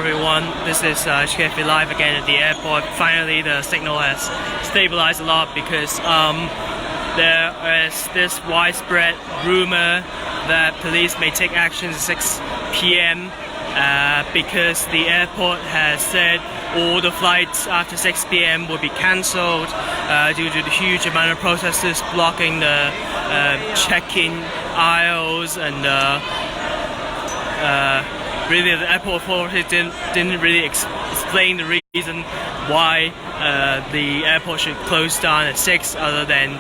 everyone. This is HKFB Live again at the airport. Finally, the signal has stabilized a lot because there is this widespread rumor that police may take action at 6 p.m. Because the airport has said all the flights after 6 p.m. will be cancelled due to the huge amount of protesters blocking the check-in aisles, and really the airport authority didn't really explain the reason why the airport should close down at 6, other than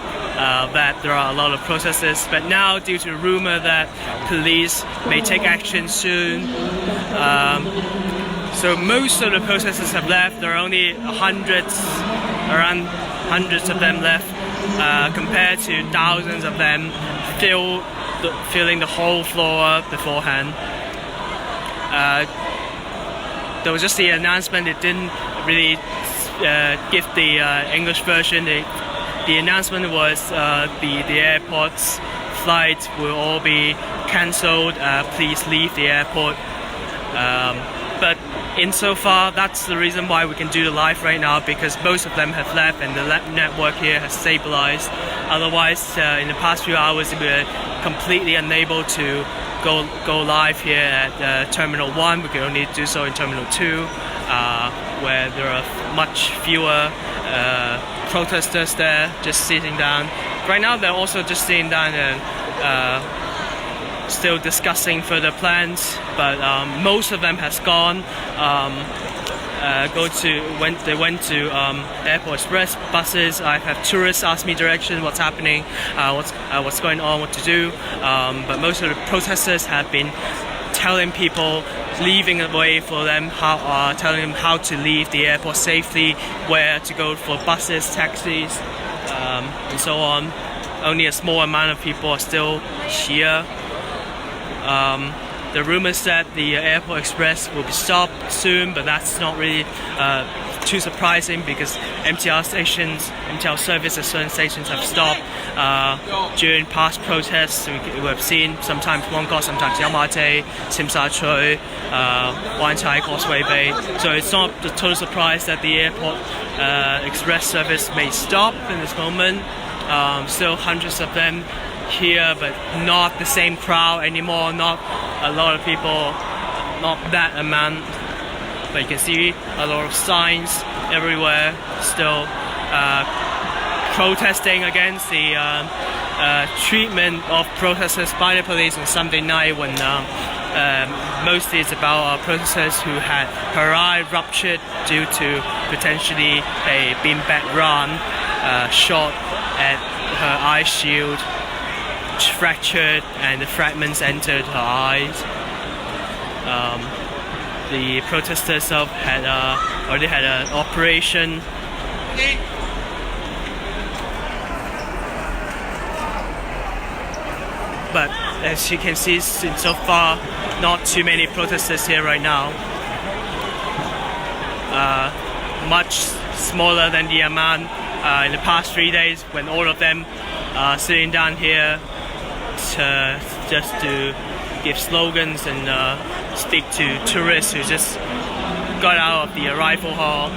that there are a lot of protesters. But now, due to the rumor that police may take action soon, so most of the protesters have left. There are only around hundreds of them left, compared to thousands of them filling the whole floor beforehand. There was just the announcement. It didn't really give the English version. The announcement was the airport's flights will all be cancelled. Please leave the airport. But insofar, that's the reason why we can do the live right now, because most of them have left and the network here has stabilized. Otherwise, in the past few hours, we were completely unable to go live here at Terminal 1. We can only do so in Terminal 2, where there are much fewer protesters there, just sitting down. Right now, they're also just sitting down and still discussing further plans, but most of them has gone. They went to Airport Express buses. I've had tourists ask me direction, what's happening, what's going on, what to do. But most of the protesters have been telling people, leaving a way for them, telling them how to leave the airport safely, where to go for buses, taxis, and so on. Only a small amount of people are still here. The rumor said the Airport Express will be stopped soon, but that's not really too surprising, because MTR service at certain stations have stopped during past protests. We have seen sometimes Mong Kok, sometimes Yau Ma Tei, Tsim Sha Tsui, Wan Chai, Causeway Bay. So it's not a total surprise that the Airport Express service may stop in this moment. Still hundreds of them here, but not the same crowd anymore, not a lot of people, not that amount. But you can see a lot of signs everywhere still protesting against the treatment of protesters by the police on Sunday night, when mostly it's about protesters who had her eye ruptured due to potentially a beanbag run, shot at her eye shield, fractured, and the fragments entered her eyes. The protesters had already had an operation. But as you can see, so far, not too many protesters here right now. Much smaller than the amount in the past 3 days, when all of them are sitting down here just to give slogans and speak to tourists who just got out of the arrival hall.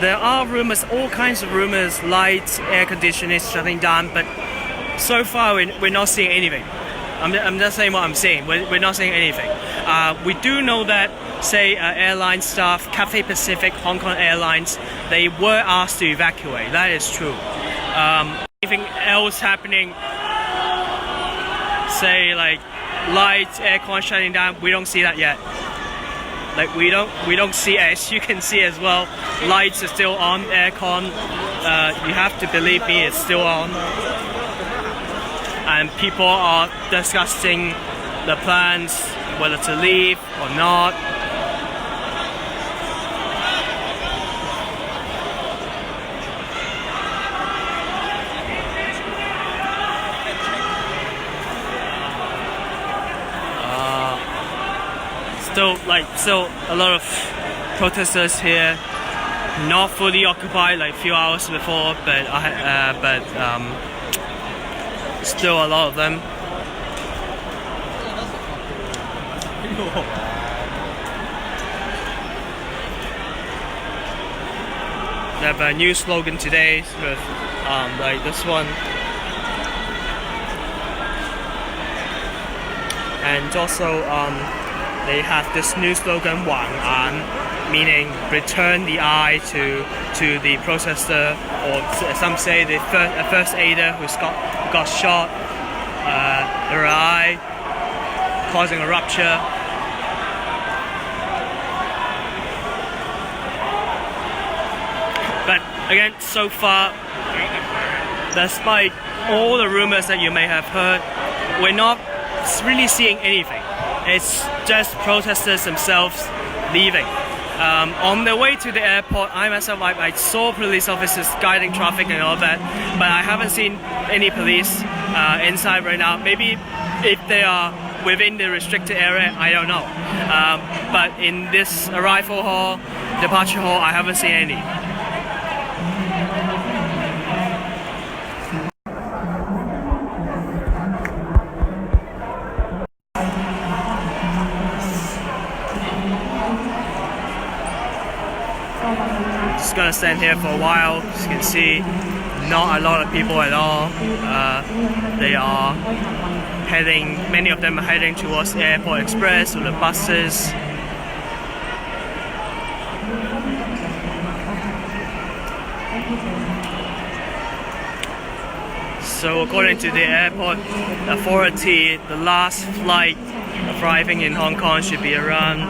There are rumors, all kinds of rumors, lights, air conditioning shutting down, but so far we're not seeing anything. I'm just saying what I'm seeing. We're not seeing anything. We do know that, say, airline staff, Cathay Pacific, Hong Kong Airlines, they were asked to evacuate. That is true. Anything else happening, say like lights, aircon shutting down, we don't see that yet. Like we don't see, as you can see as well, lights are still on, aircon. You have to believe me, it's still on. And people are discussing the plans, whether to leave or not. Still a lot of protesters here. not fully occupied like a few hours before, but still a lot of them. They have a new slogan today with like this one, and also they have this new slogan 晚安, meaning return the eye to the protester, or some say the first aider who got shot, their eye, causing a rupture. But again, so far, despite all the rumors that you may have heard, we're not really seeing anything. It's just protesters themselves leaving. On the way to the airport, I myself, I saw police officers guiding traffic and all that, but I haven't seen any police inside right now. Maybe if they are within the restricted area, I don't know. But in this arrival hall, departure hall, I haven't seen any. Just gonna stand here for a while. As you can see, not a lot of people at all. They are heading, many of them are heading towards Airport Express or the buses. So according to the airport authority, the last flight arriving in Hong Kong should be around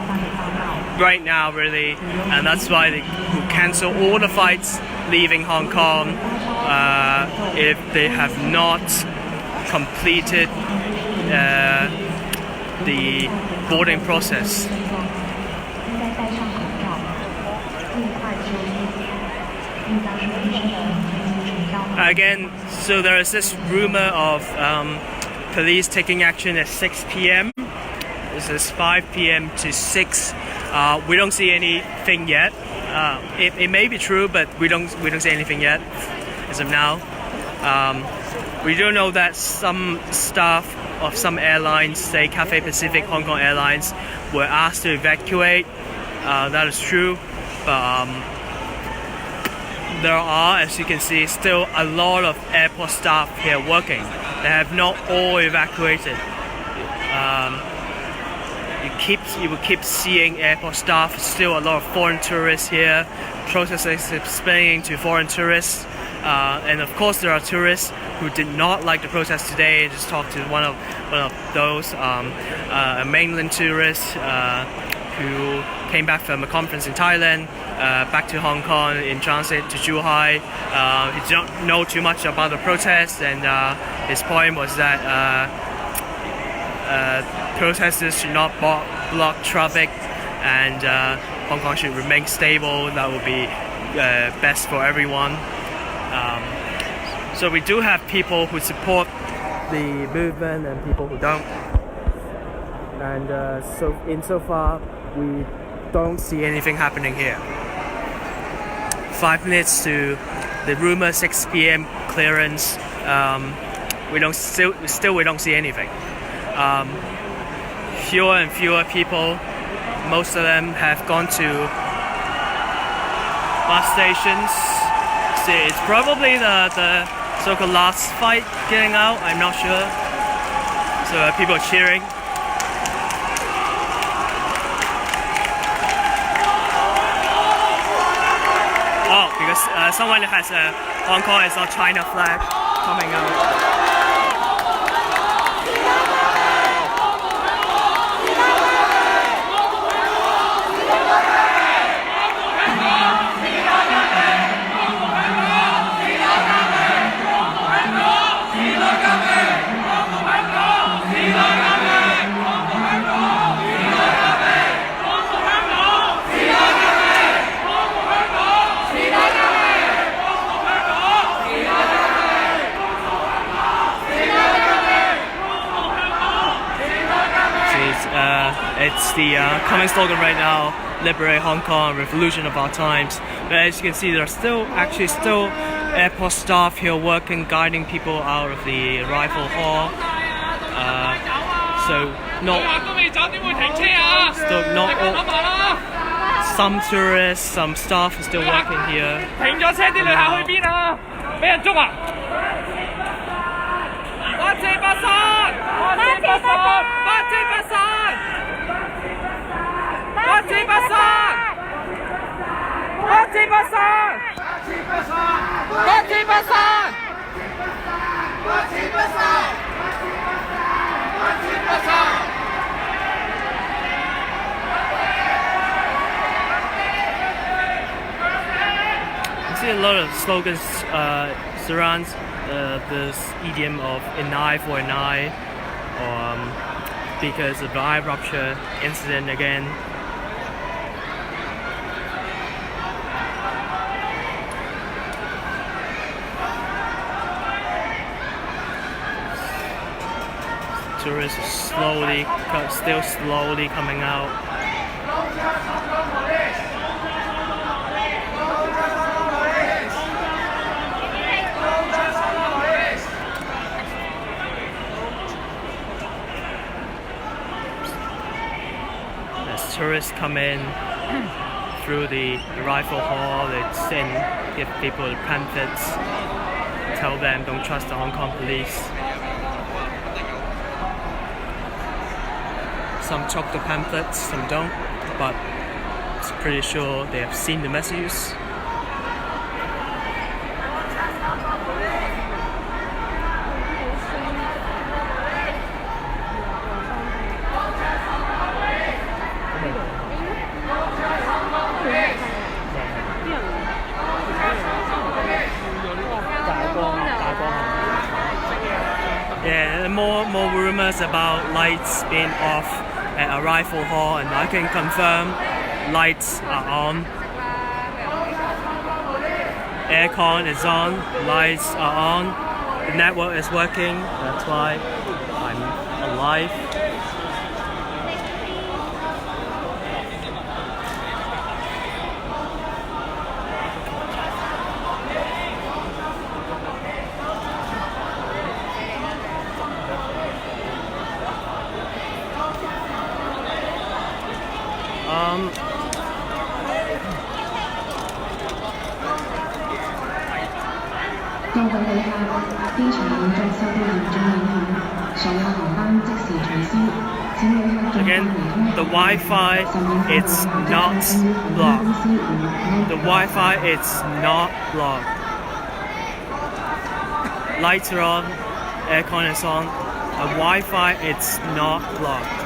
right now, really, and that's why they will cancel all the flights leaving Hong Kong if they have not completed the boarding process. Again, so there is this rumor of police taking action at 6 p.m. This is 5 p.m. to 6. We don't see anything yet. It may be true, but we don't see anything yet as of now. We do know that some staff of some airlines, say Cathay Pacific, Hong Kong Airlines, were asked to evacuate. That is true, but there are, as you can see, still a lot of airport staff here working. They have not all evacuated. You will keep seeing airport staff, still a lot of foreign tourists here, protesters explaining to foreign tourists, and of course there are tourists who did not like the protest today. I just talked to one of those, a mainland tourist who came back from a conference in Thailand, back to Hong Kong in transit to Zhuhai. He didn't know too much about the protest, and his point was that protesters should not block traffic, and Hong Kong should remain stable. That would be best for everyone. So we do have people who support the movement and people who don't. And so far, we don't see anything happening here. 5 minutes to the rumor 6 p.m. clearance. We don't see anything. Fewer and fewer people. Most of them have gone to bus stations. See, it's probably the so-called last fight getting out. I'm not sure. So people are cheering. Oh, because someone has a Hong Kong is not China flag coming out. It's the common slogan right now. liberate Hong Kong, revolution of our times. But as you can see, there are still airport staff here working, guiding people out of the arrival hall. So not all, some tourists, some staff are still working here. 停咗車啲旅客去邊啊？俾人捉啊！八四八三，八四八三，八四八三，八四八三，八四八三，八四八三，八四八三，八四八三。See a lot of slogans surround this idiom of an eye for an eye, because of the eye rupture incident again. Tourists are still slowly coming out. As tourists come in through the arrival hall, they give people the pamphlets, tell them don't trust the Hong Kong police. Some took the pamphlets, some don't, but it's pretty sure they have seen the messages. Yeah, and more rumors about lights being off at arrival hall, and I can confirm lights are on. Aircon is on, lights are on, the network is working, that's why I'm alive. Again, the Wi-Fi it's not blocked. The Wi-Fi it's not blocked. Lights are on, aircon is on. The Wi-Fi it's not blocked.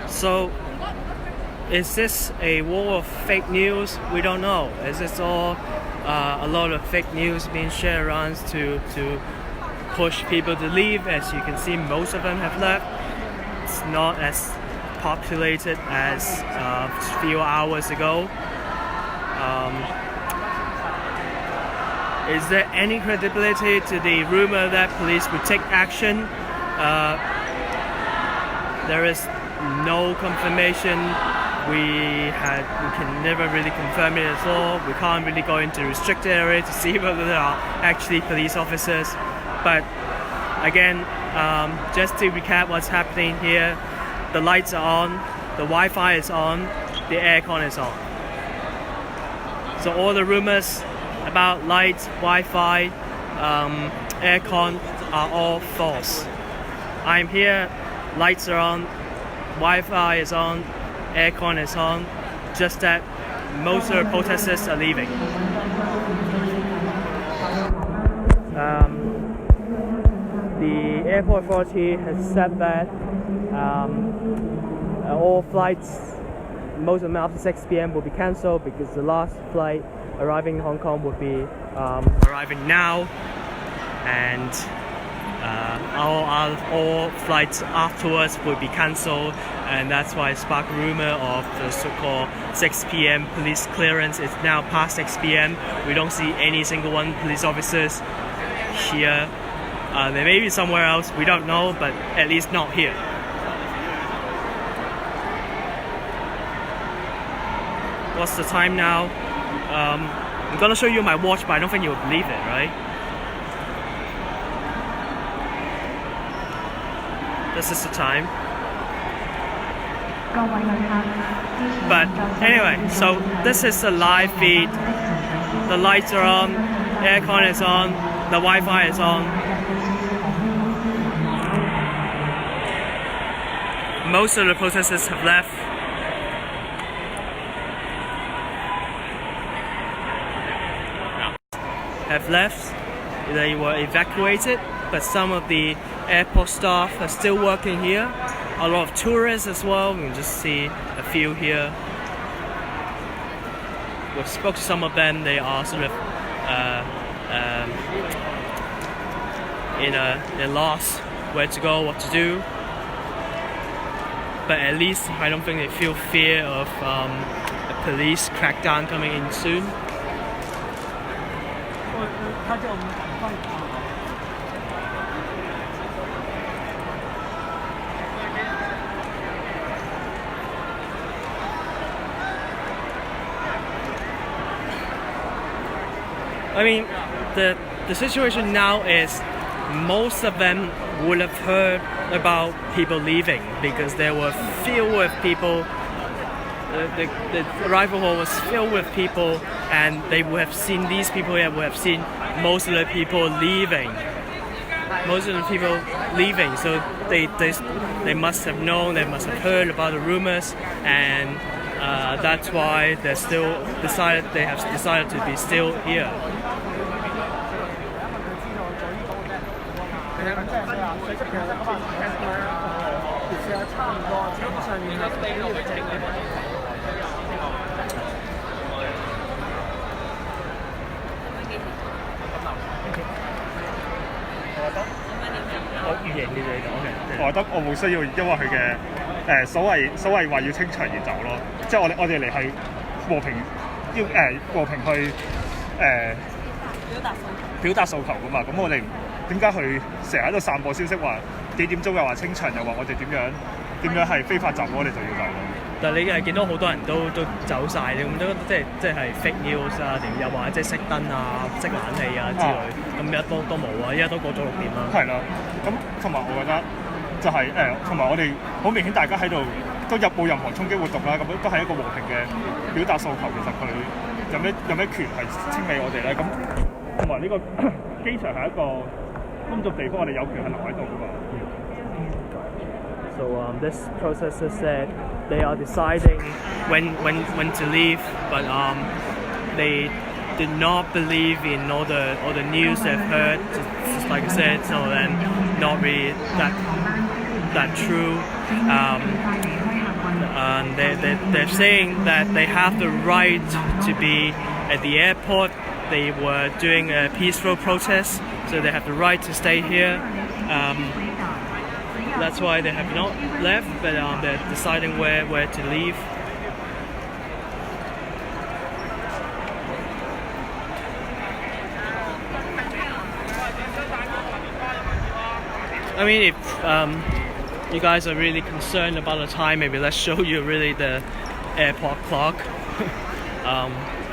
So, is this a war of fake news? We don't know. Is this all a lot of fake news being shared around to push people to leave? As you can see, most of them have left. It's not as populated as a few hours ago. Is there any credibility to the rumor that police would take action? There is no confirmation. We can never really confirm it at all. We can't really go into restricted area to see whether there are actually police officers. But again, just to recap what's happening here, the lights are on, the Wi-Fi is on, the aircon is on. So all the rumors about lights, Wi-Fi, aircon are all false. I'm here, lights are on, Wi-Fi is on, aircon is on, just that most of the protesters are leaving. The airport authority has said that all flights, most of them after 6 p.m. will be cancelled because the last flight arriving in Hong Kong will be arriving now, and all flights afterwards will be cancelled, and that's why it sparked rumor of the so-called 6 p.m. police clearance. It's now past 6 p.m. We don't see any single one police officers here. They may be somewhere else, we don't know, but at least not here. What's the time now? I'm gonna show you my watch, but I don't think you'll believe it, right? This is the time. But anyway, so this is the live feed. The lights are on, aircon is on, the Wi-Fi is on. Most of the protesters have left. They were evacuated, but some of the airport staff are still working here. A lot of tourists as well. You can just see a few here. We spoke to some of them. They are sort of in a loss, where to go, what to do. But at least I don't think they feel fear of a police crackdown coming in soon. I mean, the situation now is most of them would have heard about people leaving because they were filled with people. The arrival hall was filled with people, and they would have seen these people here, would have seen most of the people leaving. So they must have known, they must have heard about the rumors, and that's why they have decided to be still here.我覺得我冇需要因為佢嘅所謂話要清場而走咯，即係我哋嚟係和平和平去表達訴求噶嘛，咁我哋點解佢成日喺度散播消息話幾點鐘又話清場，又話我哋點樣係非法集我哋就要走咯。但係你係見到好多人都走晒，你咁都即係 fake news 啊，定又或者熄燈啊、熄冷氣啊之類，咁而家都冇啊，而家都過咗6點啦。係啦，咁同埋我覺得就係同埋我哋好明顯大家喺度都冇任何衝擊活動啦，咁都係一個和平嘅表達訴求。其實佢有咩權係清理我哋咧？咁同埋呢個機場係一個公眾地方，我哋有權係留喺度噶嘛。So this protester said they are deciding when to leave, but they did not believe in all the news they've heard. Just like I said, some of them not really that true. And they're saying that they have the right to be at the airport. They were doing a peaceful protest, so they have the right to stay here. That's why they have not left, but they're deciding where to leave. I mean, if you guys are really concerned about the time, maybe let's show you really the airport clock.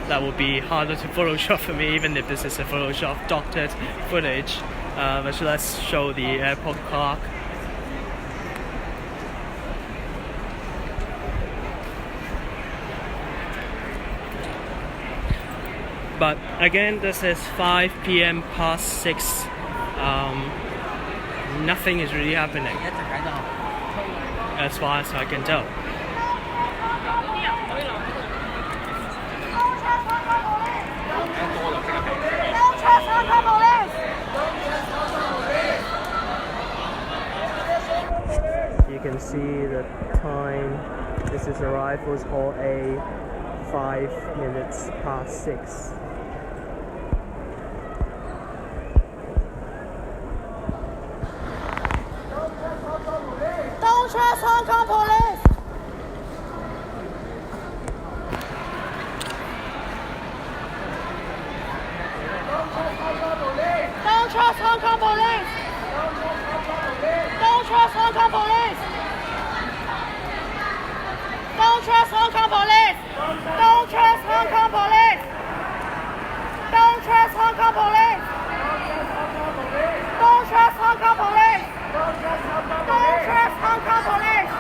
That would be harder to Photoshop for me, even if this is a Photoshop doctored footage. But let's show the airport clock. But again, this is 5 p.m. past 6. Nothing is really happening, as far as I can tell. You can see the time. This is arrivals hall A, 5 minutes past 6. trust Hong Kong police! Don't trust Hong Kong police! Don't trust Hong Kong police! Don't trust Hong Kong police! Don't trust Hong Kong police! Don't trust Hong Kong police! Don't trust Hong Kong police! Don't trust Hong Kong police!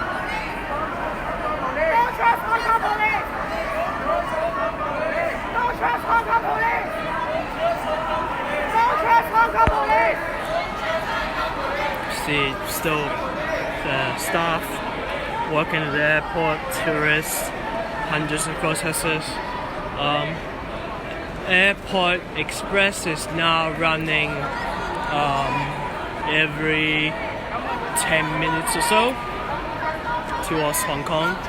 Don't trust Hong Kong police! Don't trust Hong Kong police! Don't trust Hong Kong police! See, still staff working at the airport, tourists, hundreds of protesters. Airport Express is now running every 10 minutes or so towards Hong Kong. Don't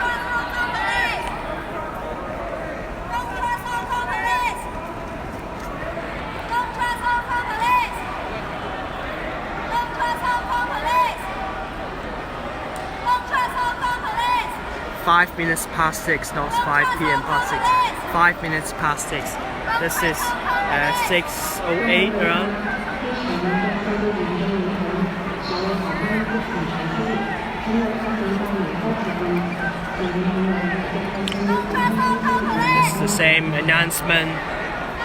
trust Hong Kong police! Don't trust Hong Kong police! Don't trust Hong Kong police! Don't trust Hong Kong police! 5 minutes past 6, not 5 p.m. past 6. 5 minutes past 6. This is 6:08 around. Don't trust Hong Kong police! It's the same announcement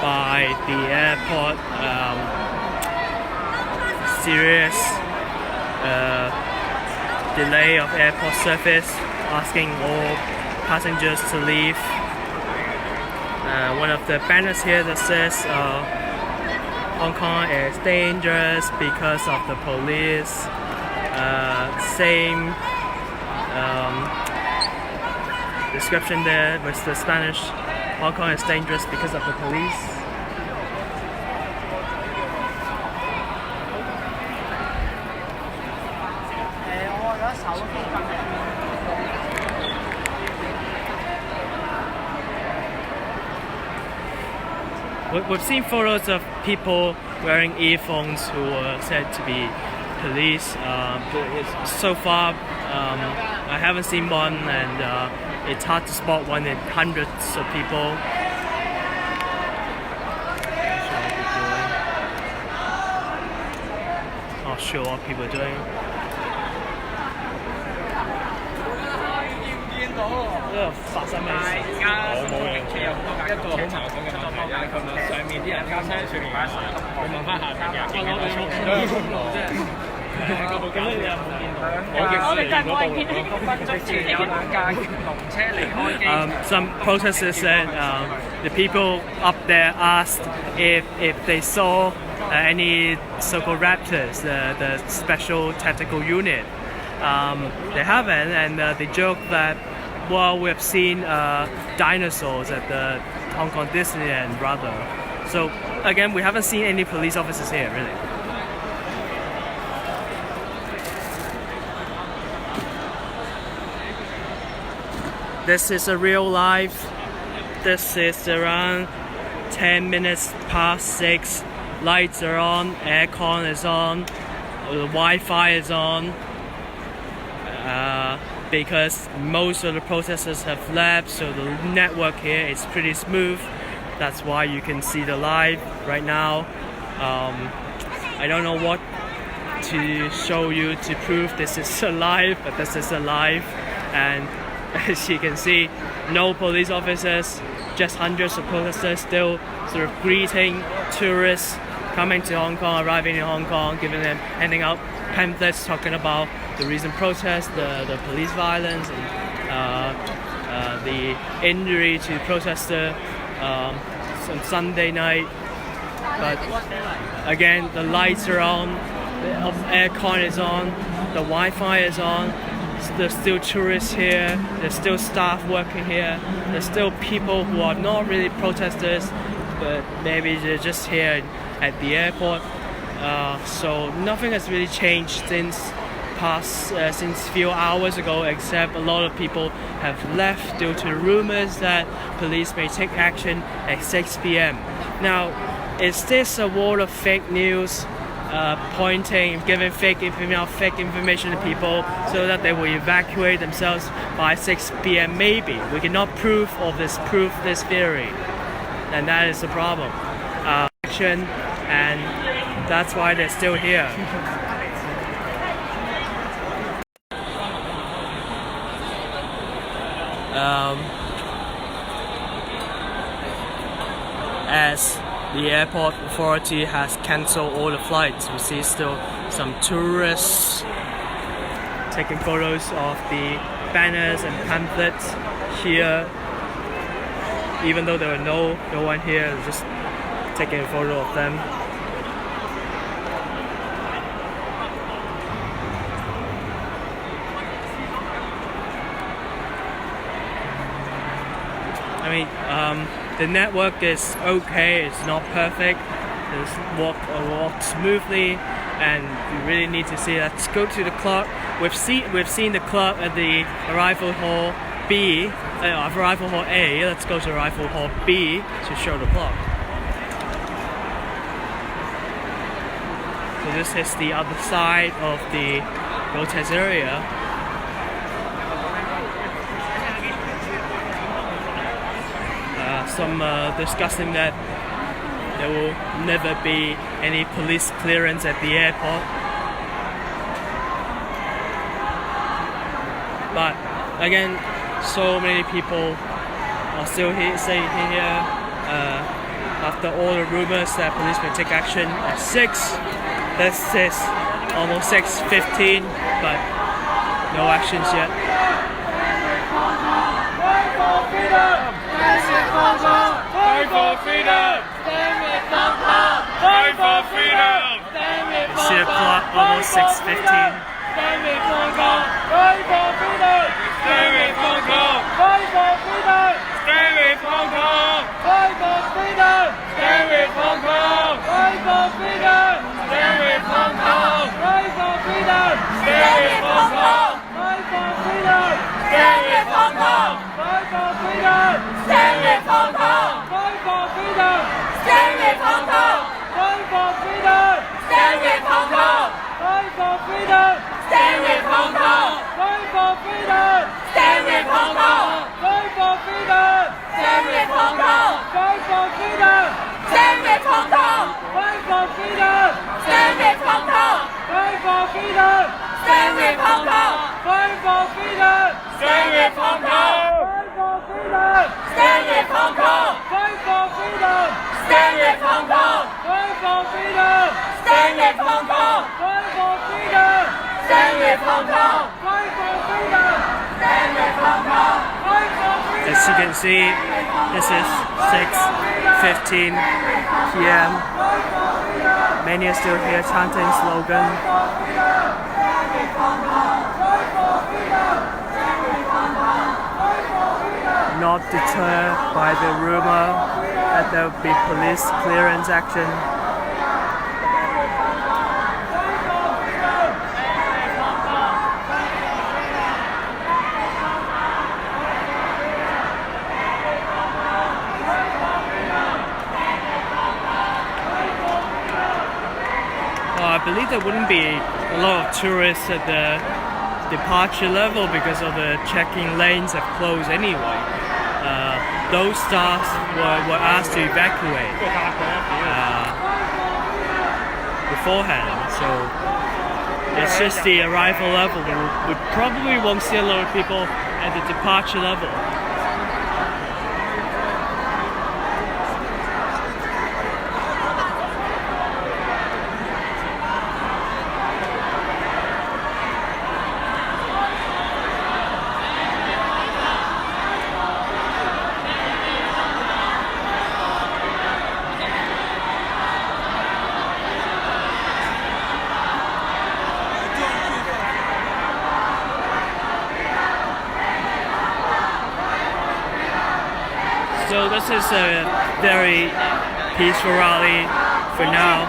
by the airport. Serious delay of airport service, asking all passengers to leave. One of the banners here that says Hong Kong is dangerous because of the police. Same description there with the Spanish. Hong Kong is dangerous because of the police. We've seen photos of people wearing earphones who were said to be police. But so far, I haven't seen one, and it's hard to spot one in hundreds of people. Not sure what people are doing. Some protesters said the people up there asked if they saw any so-called Raptors, the special tactical unit. They haven't, and they joked that, well, we've seen dinosaurs at the Hong Kong Disneyland, rather. So again, we haven't seen any police officers here, really. This is a real life. This is around 10 minutes past 6. Lights are on, aircon is on, the Wi-Fi is on. Because most of the protesters have left, so the network here is pretty smooth. That's why you can see the live right now. I don't know what to show you to prove this is alive, but this is alive. And as you can see, no police officers, just hundreds of protesters still sort of greeting tourists coming to Hong Kong, arriving in Hong Kong, handing out pamphlets talking about the recent protests, the police violence, and the injury to protester on Sunday night. But again, the lights are on, the aircon is on, the Wi-Fi is on. There's still tourists here, there's still staff working here, there's still people who are not really protesters, but maybe they're just here at the airport. So nothing has really changed since few hours ago, except a lot of people have left due to rumors that police may take action at 6 p.m. Now, is this a wall of fake news? pointing, giving fake information to people so that they will evacuate themselves by 6 p.m. maybe. We cannot prove this theory, and that is the problem. Action, and that's why they're still here. As the airport authority has cancelled all the flights, we see still some tourists taking photos of the banners and pamphlets here. Even though there are no one here, just taking a photo of them. I mean, the network is okay. It's not perfect. It's walk smoothly, and you really need to see. Let's go to the clock. We've seen the clock at the arrival hall B, arrival hall A. Let's go to arrival hall B to show the clock. So this is the other side of the protest area. Some discussing that there will never be any police clearance at the airport. But again, so many people are still here, staying here after all the rumors that police may take action at 6. This is almost 6:15, but no actions yet. Fight for freedom! Stand with Hong Kong! Fight for freedom! Stand with Hong Kong! See the clock, almost 6:15. Stand with Hong Kong! Fight for freedom! Stand with Hong Kong! Fight for freedom! Stand with Hong Kong! Fight for freedom! Stand with Hong Kong! Fight for freedom! Stand with Hong Kong! Fight for freedom! Stand with Hong Kong! Fight for freedom! Stand with Hong Kong! Fight for freedom! Stand with Hong Kong! Fight for freedom! Stand with Hong Kong! Fight for freedom! Stand with Hong Kong! Fight for freedom! Stand with Hong Kong! Fight for freedom! Stand with Hong Kong! Fight for freedom! Stand with Hong Kong! Fight for freedom! Stand with Hong Kong! Fight for freedom! Stand with Hong Kong! Fight for freedom! Stand with Hong Kong! Fight for freedom! Stand with Hong Kong! Fight for freedom! Stand with Hong Kong! Fight for freedom! Stand with Hong Kong! Fight for freedom! Stand with Hong Kong! Fight for freedom! Stand with Hong Kong! Fight for freedom! Stand with Hong Kong! Fight for freedom! As you can see, this is 6:15 p.m. Many are still here chanting slogan. Not deterred by the rumor that there will be police clearance action. I believe there wouldn't be a lot of tourists at the departure level because of the checking lanes have closed anyway. Those staff were asked to evacuate beforehand, so it's just the arrival level. We probably won't see a lot of people at the departure level. So this is a very peaceful rally for now.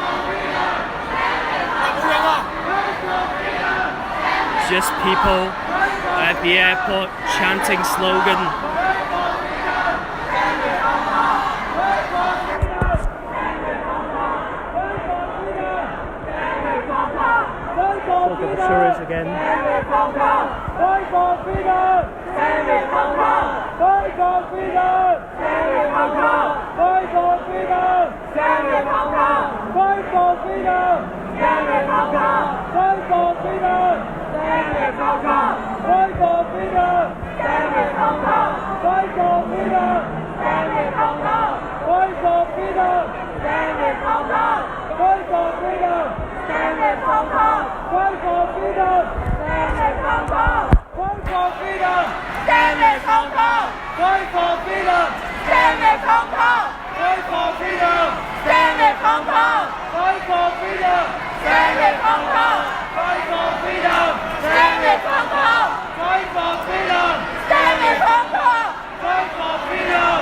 Just people at the airport chanting slogan. Fight for freedom! Stand with Hong Kong! Fight for freedom! Stand with Hong Kong! Fight for freedom! Stand with Hong Kong! Fight for freedom! Stand with Hong Kong! Fight for freedom! Stand with Hong Kong! Fight for freedom! Stand with Hong Kong! Fight for freedom! Stand with Hong Kong! Fight for freedom! Stand with Hong Kong! Fight for freedom! Stand with Hong Kong! Fight for freedom! Stand with Hong Kong! Fight for freedom! Stand with Hong Kong! Fight for freedom!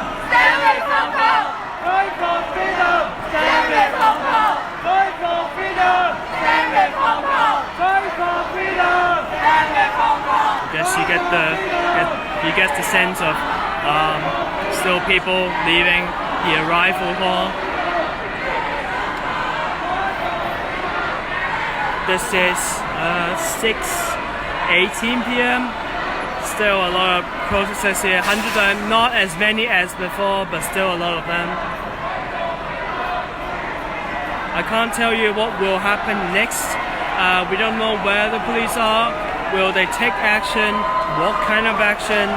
Stand with Hong Kong! Fight for freedom! Stand with Hong Kong! Fight for freedom! Stand with Hong Kong! Fight for freedom! Stand with Hong Kong! I guess you get the sense of still people leaving the arrival hall. This is 6:18 p.m. Still a lot of protesters here. Hundreds of them, not as many as before, but still a lot of them. I can't tell you what will happen next. We don't know where the police are. Will they take action? What kind of action?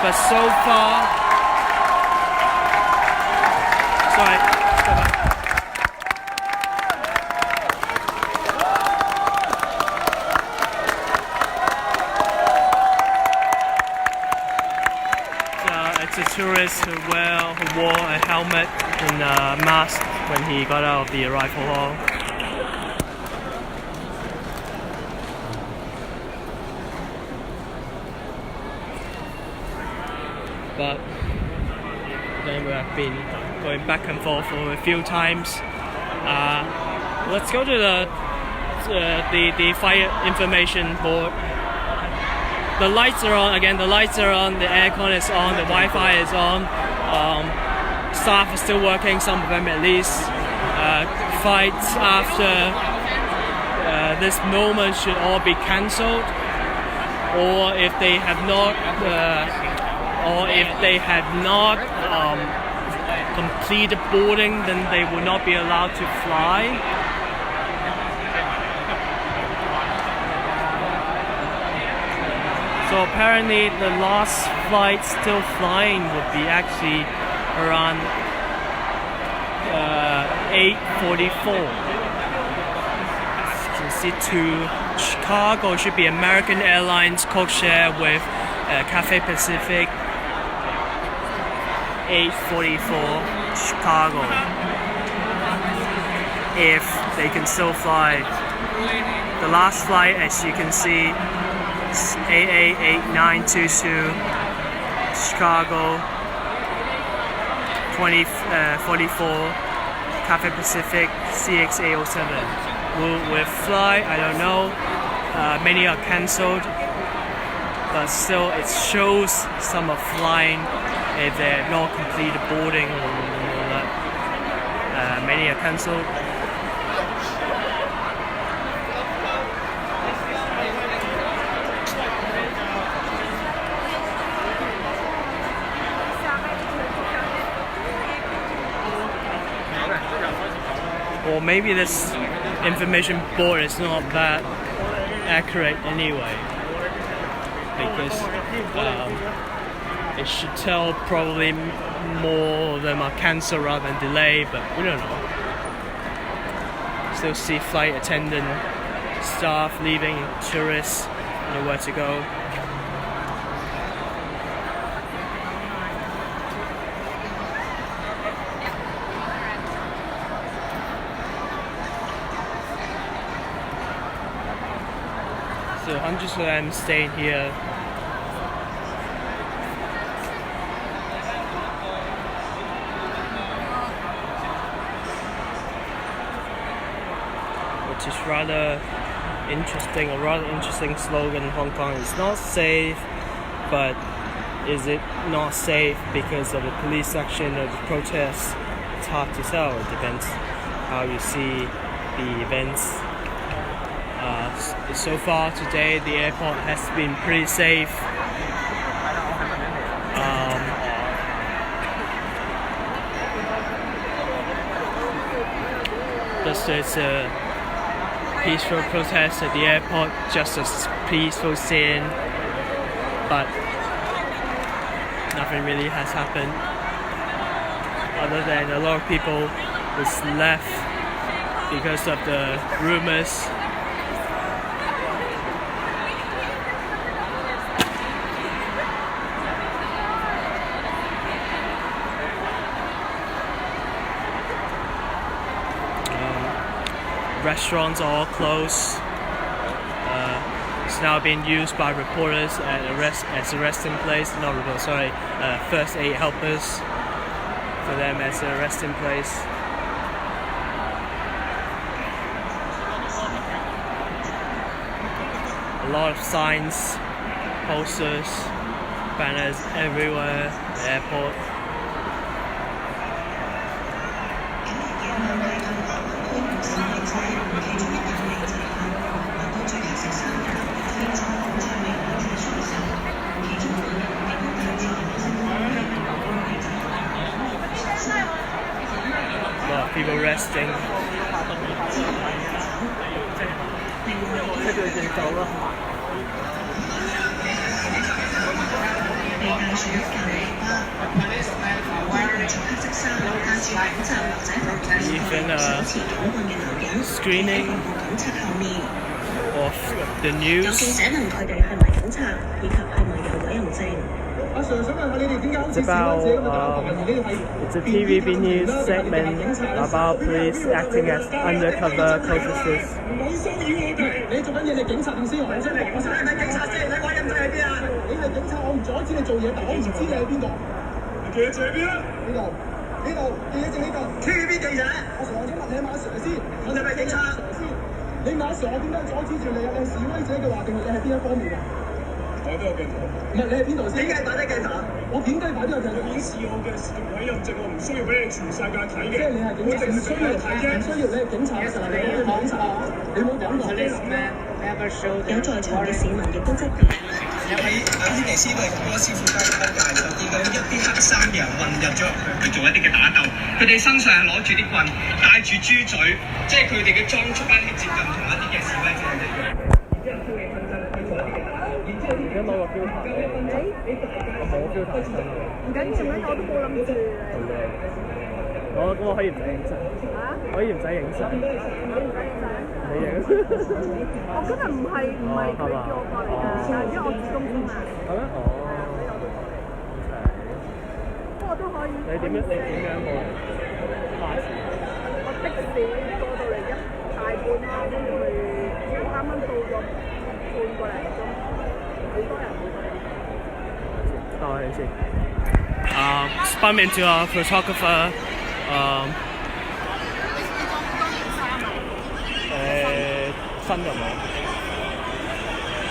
But so far, sorry. It's a tourist who wore a helmet and a mask when he got out of the arrival hall. But then we have been going back and forth for a few times. Let's go to the fire information board. The lights are on again. The lights are on. The aircon is on. The Wi-Fi is on. Staff are still working. Some of them at least. Fights after this moment should all be cancelled, or if they have not. Completed boarding, then they will not be allowed to fly. So apparently the last flight still flying would be actually around 8:44. As you can see, to Chicago should be American Airlines codeshare with Cathay Pacific. 8:44 Chicago. If they can still fly. The last flight, as you can see, is AA8922 Chicago 2044 Cathay Pacific CX807. Will it fly? I don't know. Many are cancelled, but still it shows some are flying if they're not completed boarding or that. Many are cancelled. Or maybe this information board is not that accurate anyway, because it should tell probably more of them are cancelled rather than delayed, but we don't know. Still see flight attendant, staff leaving, tourists, nowhere to go. So hundreds of them staying here. Which is rather interesting slogan in Hong Kong. It's not safe, but is it not safe because of the police action or the protests? It's hard to tell. It depends how you see the events. So far today, the airport has been pretty safe. There's a peaceful protest at the airport, just as peaceful scene but nothing really has happened other than a lot of people was left because of the rumors. Restaurants are all closed. It's now being used by reporters as a resting place. Not reporters, sorry, first aid helpers for them as a resting place. A lot of signs, posters, banners everywhere at the airport. A lot of people resting. Even screening of the news. It's about it's a TVB news segment about police acting as undercover protesters.我可以唔使影相，可以唔使影相，你影。我今日唔係佢叫我過嚟㗎，因為我自公司嘛。係咩？哦。不過都可以。你點樣過嚟？巴士。我的士過到嚟1大半啦，跟住啱啱到咗半個零鐘，好多人。等我先。Spun into a photographer. 新嘅冇，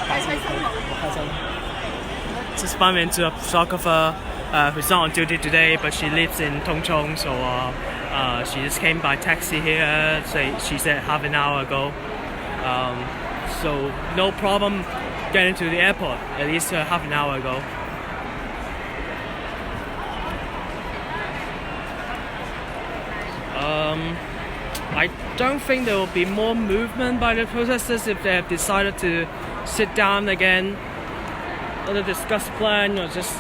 開心。Just bumped into a photographer who's not on duty today, but she lives in Tung Chung, so she just came by taxi here. She said half an hour ago. So no problem getting to the airport, at least half an hour ago. I don't think there will be more movement by the protesters if they have decided to sit down again, or discuss a plan, or just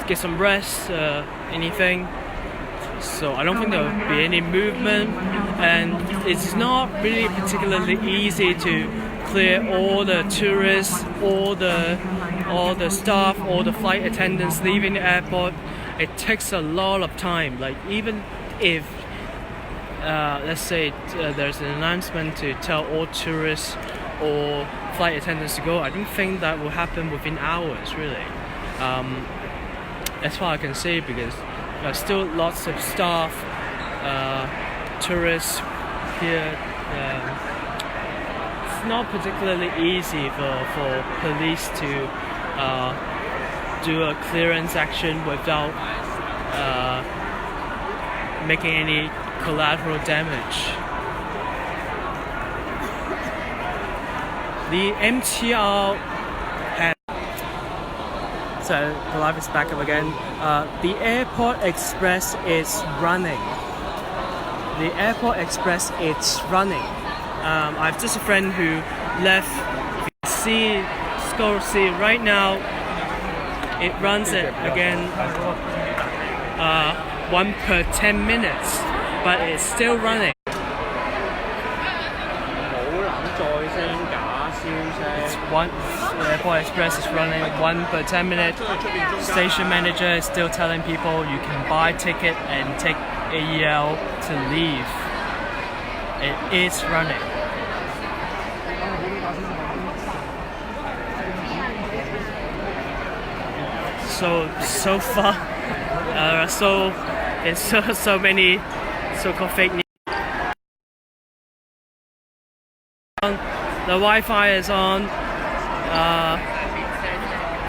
get some rest, anything. So I don't think there will be any movement, and it's not really particularly easy to clear all the tourists, all the staff, all the flight attendants leaving the airport. It takes a lot of time. Like even if let's say there's an announcement to tell all tourists or flight attendants to go, I don't think that will happen within hours really. As far as I can see, because there's still lots of staff, tourists here. It's not particularly easy for police to do a clearance action without making any collateral damage. The MTR has... So the live is back up again. The Airport Express is running. The Airport Express is running. I have just a friend who left. You can see let's go see right now. It runs it again 1 per 10 minutes, but it's still running. 冇諗再聲假消息。 One Airport Express is running 1 per 10 minutes. Station manager is still telling people you can buy ticket and take AEL to leave. It is running. So far, it's so many so-called fake news. The Wi-Fi is on.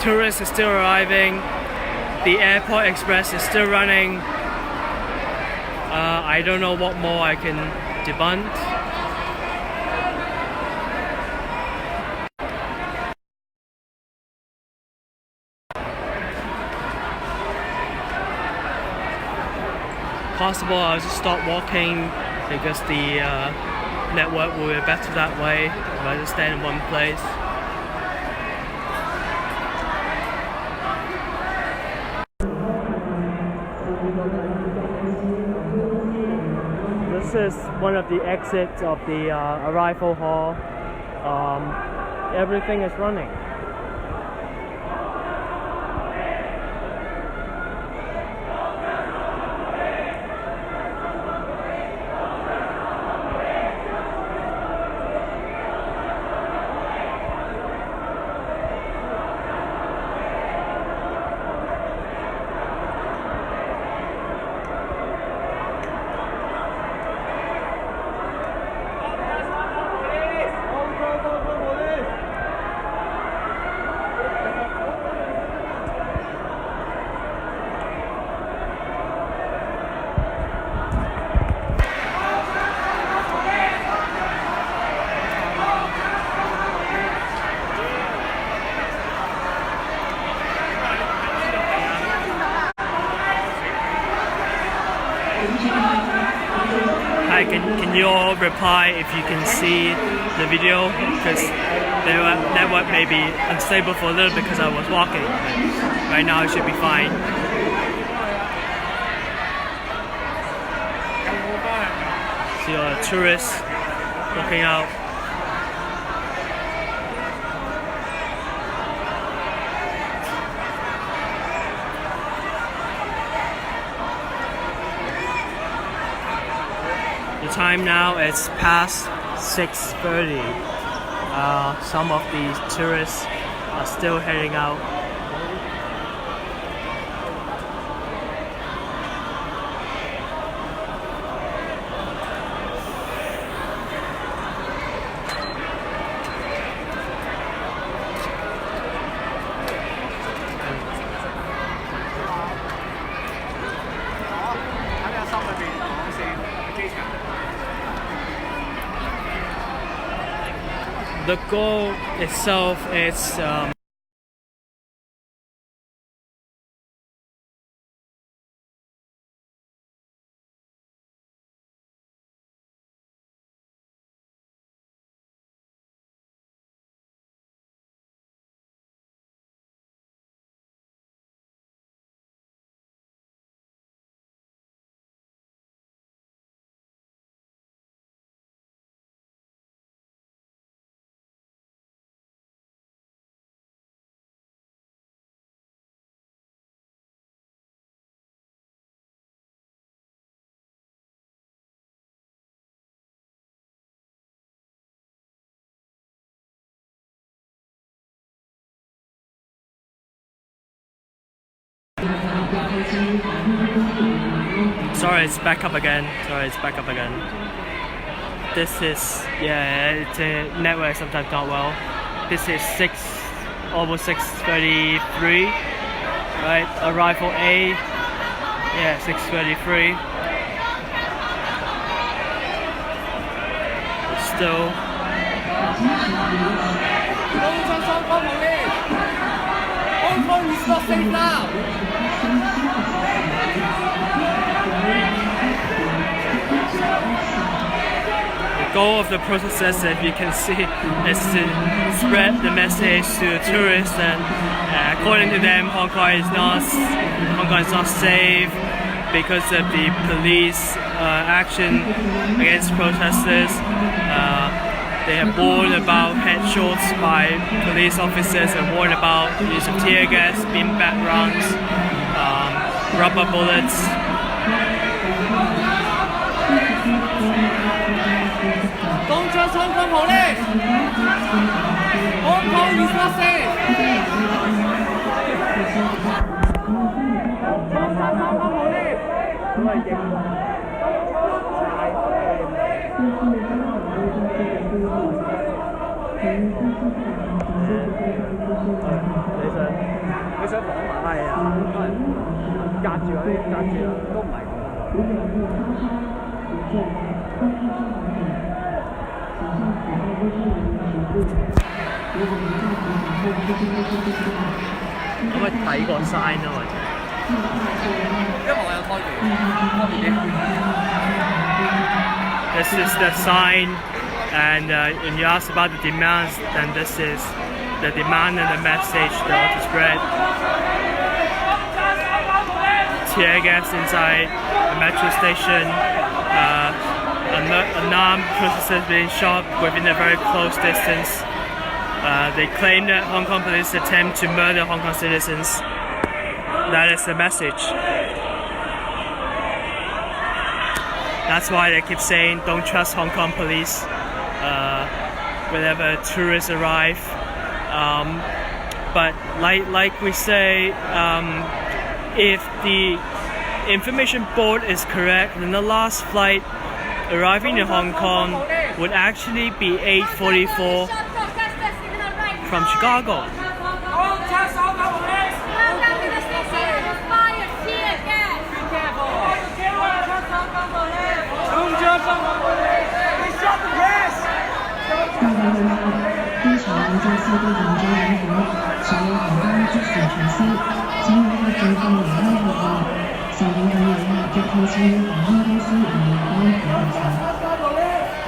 Tourists are still arriving. The Airport Express is still running. I don't know what more I can debunk. Possible I'll just stop walking because the network will be better that way if I just stand in one place. This is one of the exits of the arrival hall. Everything is running. Hi, can you all reply if you can see the video? Because the network may be unstable for a little bit because I was walking. Right now it should be fine. See all the tourists looking out. The time now is past 6:30. Some of these tourists are still heading out. The goal itself is sorry, it's back up again. This is, it's a network sometimes not well. This is almost 6:33, right? Arrival A, 6:33. It's still. Hong Kong is not safe now. goal of the protesters, if you can see, is to spread the message to tourists that according to them, Hong Kong is not safe because of the police action against protesters. They have warned about headshots by police officers and warned about use of tear gas, beanbag rounds, rubber bullets. Don't trust Hong Kong police! Hong Kong is not safe! Don't trust Hong Kong police! 你想講埋？係啊，隔住佢，隔住啦，都唔係可唔可以睇個 sign 啊？或者？因為我有拖住啲。This is the sign, and when you ask about the demands, then this is the demand and the message they want to spread. Tear gas inside the metro station. Unarmed protesters being shot within a very close distance. They claim that Hong Kong police attempt to murder Hong Kong citizens. That is the message. That's why they keep saying don't trust Hong Kong police whenever tourists arrive. But like we say, if the information board is correct, then the last flight arriving in Hong Kong would actually be 8:44 from Chicago. Don't trust Hong Kong police! Welcome to the city of fire, tear gas. Be careful! Don't trust Hong Kong police! Don't trust Hong Kong police! They shot the press! 非常要在受到嚴重影響，所有航班即時取消，請旅客盡快離開學校。受影響旅客亦聘請航空公司為有關負責者。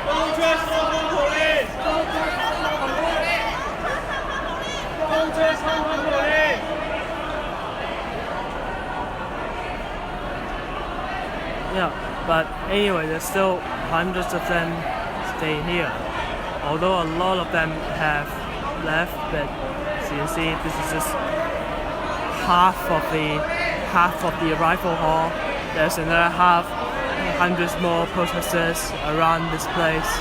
Don't trust Hong Kong police! Don't trust Hong Kong police! Don't trust Hong Kong police! Yeah, but anyway, there's still hundreds of them staying here. Although a lot of them have left, but as you can see, this is just half of the arrival hall. There's another half, hundreds more protesters around this place.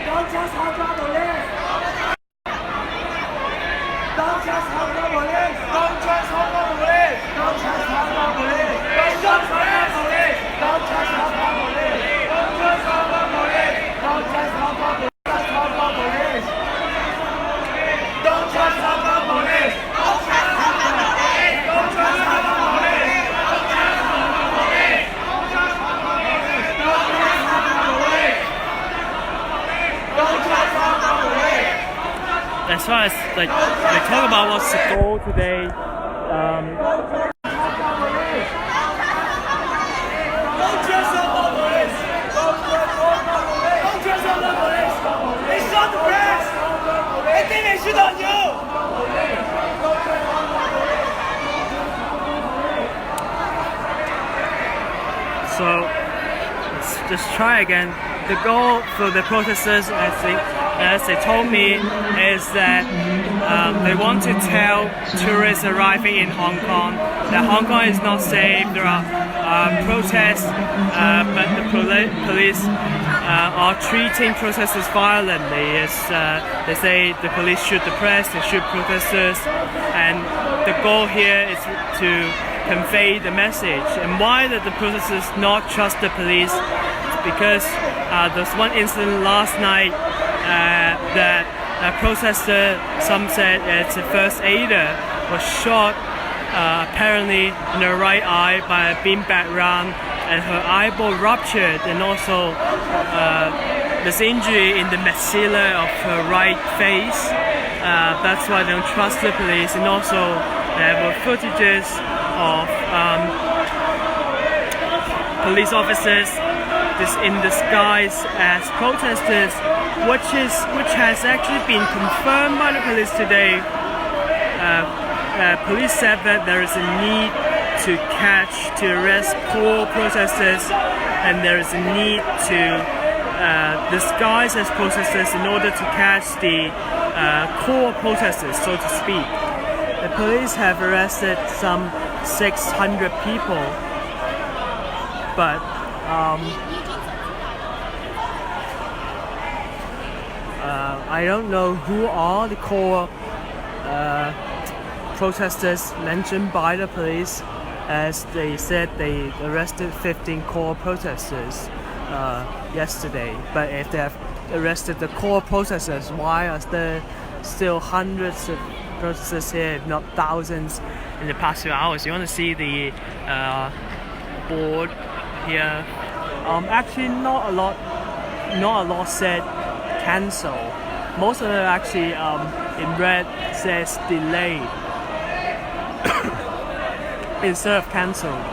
Don't trust Hong Kong police! Don't trust Hong Kong police! Don't trust Hong Kong police! Don't trust Hong Kong police! Don't trust Hong Kong police! Don't trust Hong Kong police! Don't trust Hong Kong police! Don't trust Hong Kong police! Don't trust Hong Kong police! Don't trust Hong Kong police! Don't trust Hong Kong police! Don't trust Hong Kong police! Don't trust Hong Kong police! Don't trust Hong Kong police! Don't trust Hong Kong police! As far as like they talk about what's the goal today, Don't trust Hong Kong police! Don't trust Hong Kong police! Don't trust Hong Kong police! They shot the press! They think they shoot on you! so let's just try again. The goal for the protesters, as they told me, is that they want to tell tourists arriving in Hong Kong that Hong Kong is not safe. There are protests, but the police are treating protesters violently. They say the police shoot the press, they shoot protesters, and the goal here is to convey the message. And why did the protesters not trust the police? Because there's one incident last night that a protester, some said it's a first aider, was shot apparently in her right eye by a beanbag round, and her eyeball ruptured, and also there's injury in the maxilla of her right face. That's why they don't trust the police. And also there were footages of police officers in disguise as protesters, which has actually been confirmed by the police today. Police said that there is a need to arrest poor protesters, and there is a need to disguise as protesters in order to catch the core protesters, so to speak. The police have arrested some 600 people, but I don't know who are the core protesters mentioned by the police, as they said they arrested 15 core protesters yesterday. But if they have arrested the core protesters, why are there still hundreds of protesters here, if not thousands, in the past few hours? You want to see the board here? Actually, not a lot said cancel. Most of them actually in red says delayed instead of cancelled.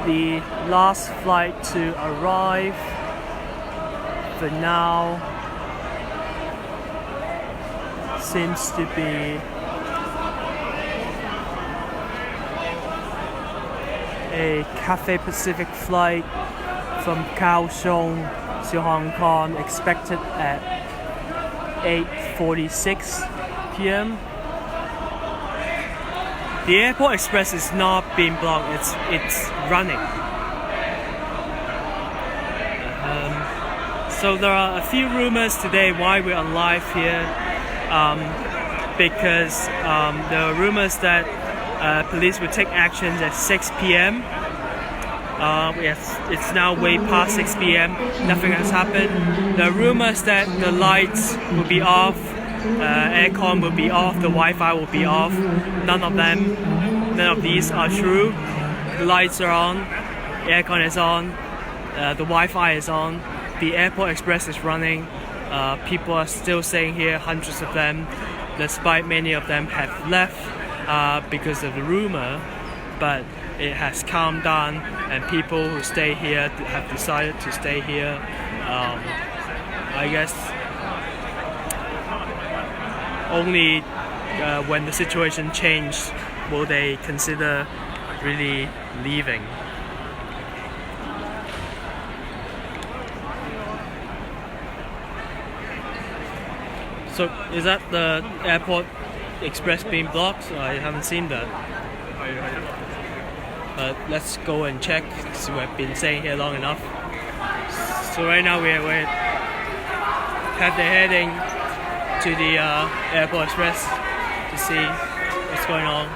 The last flight to arrive for now seems to be a Cathay Pacific flight from Kaohsiung to Hong Kong, expected at 8:46 p.m. The Airport Express is not being blocked, it's running. So there are a few rumors today why we're on live here, because there are rumors that police will take actions at 6 p.m. Yes, it's now way past 6 p.m. Nothing has happened. There are rumors that the lights will be off, aircon will be off, the Wi-Fi will be off. None of these are true. The lights are on, the aircon is on, the Wi-Fi is on, the Airport Express is running. People are still staying here, hundreds of them, despite many of them have left because of the rumor, but it has calmed down, and people who stay here have decided to stay here. I guess only when the situation changes will they consider really leaving. So is that the Airport Express being blocked? I haven't seen that. But let's go and check, because we've been staying here long enough. So right now we're heading to the Airport Express to see what's going on.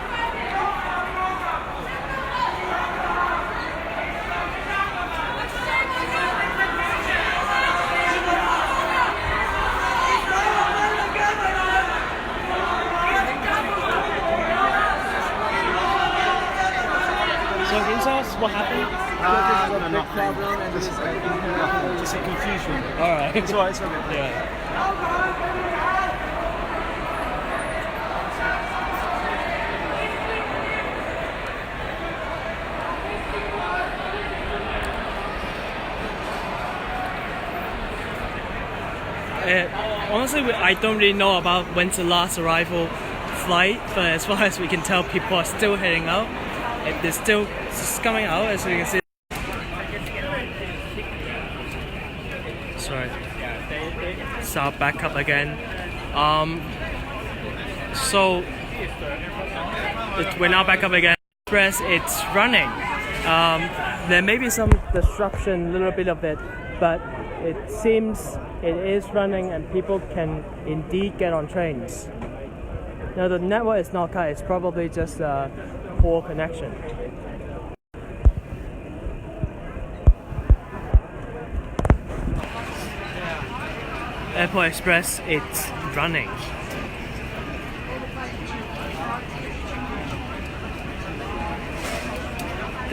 So can you tell us what happened? There's a big problem and just a confusion. Alright. It's alright, it's okay. Yeah. Honestly, I don't really know about when's the last arrival flight, but as far as we can tell, people are still heading out. They're still coming out, as you can see. Sorry. So back up again. So we're now back up again. Express, it's running. There may be some disruption, a little bit of it, but it seems it is running and people can indeed get on trains. Now the network is not cut, it's probably just a poor connection. Airport Express, it's running.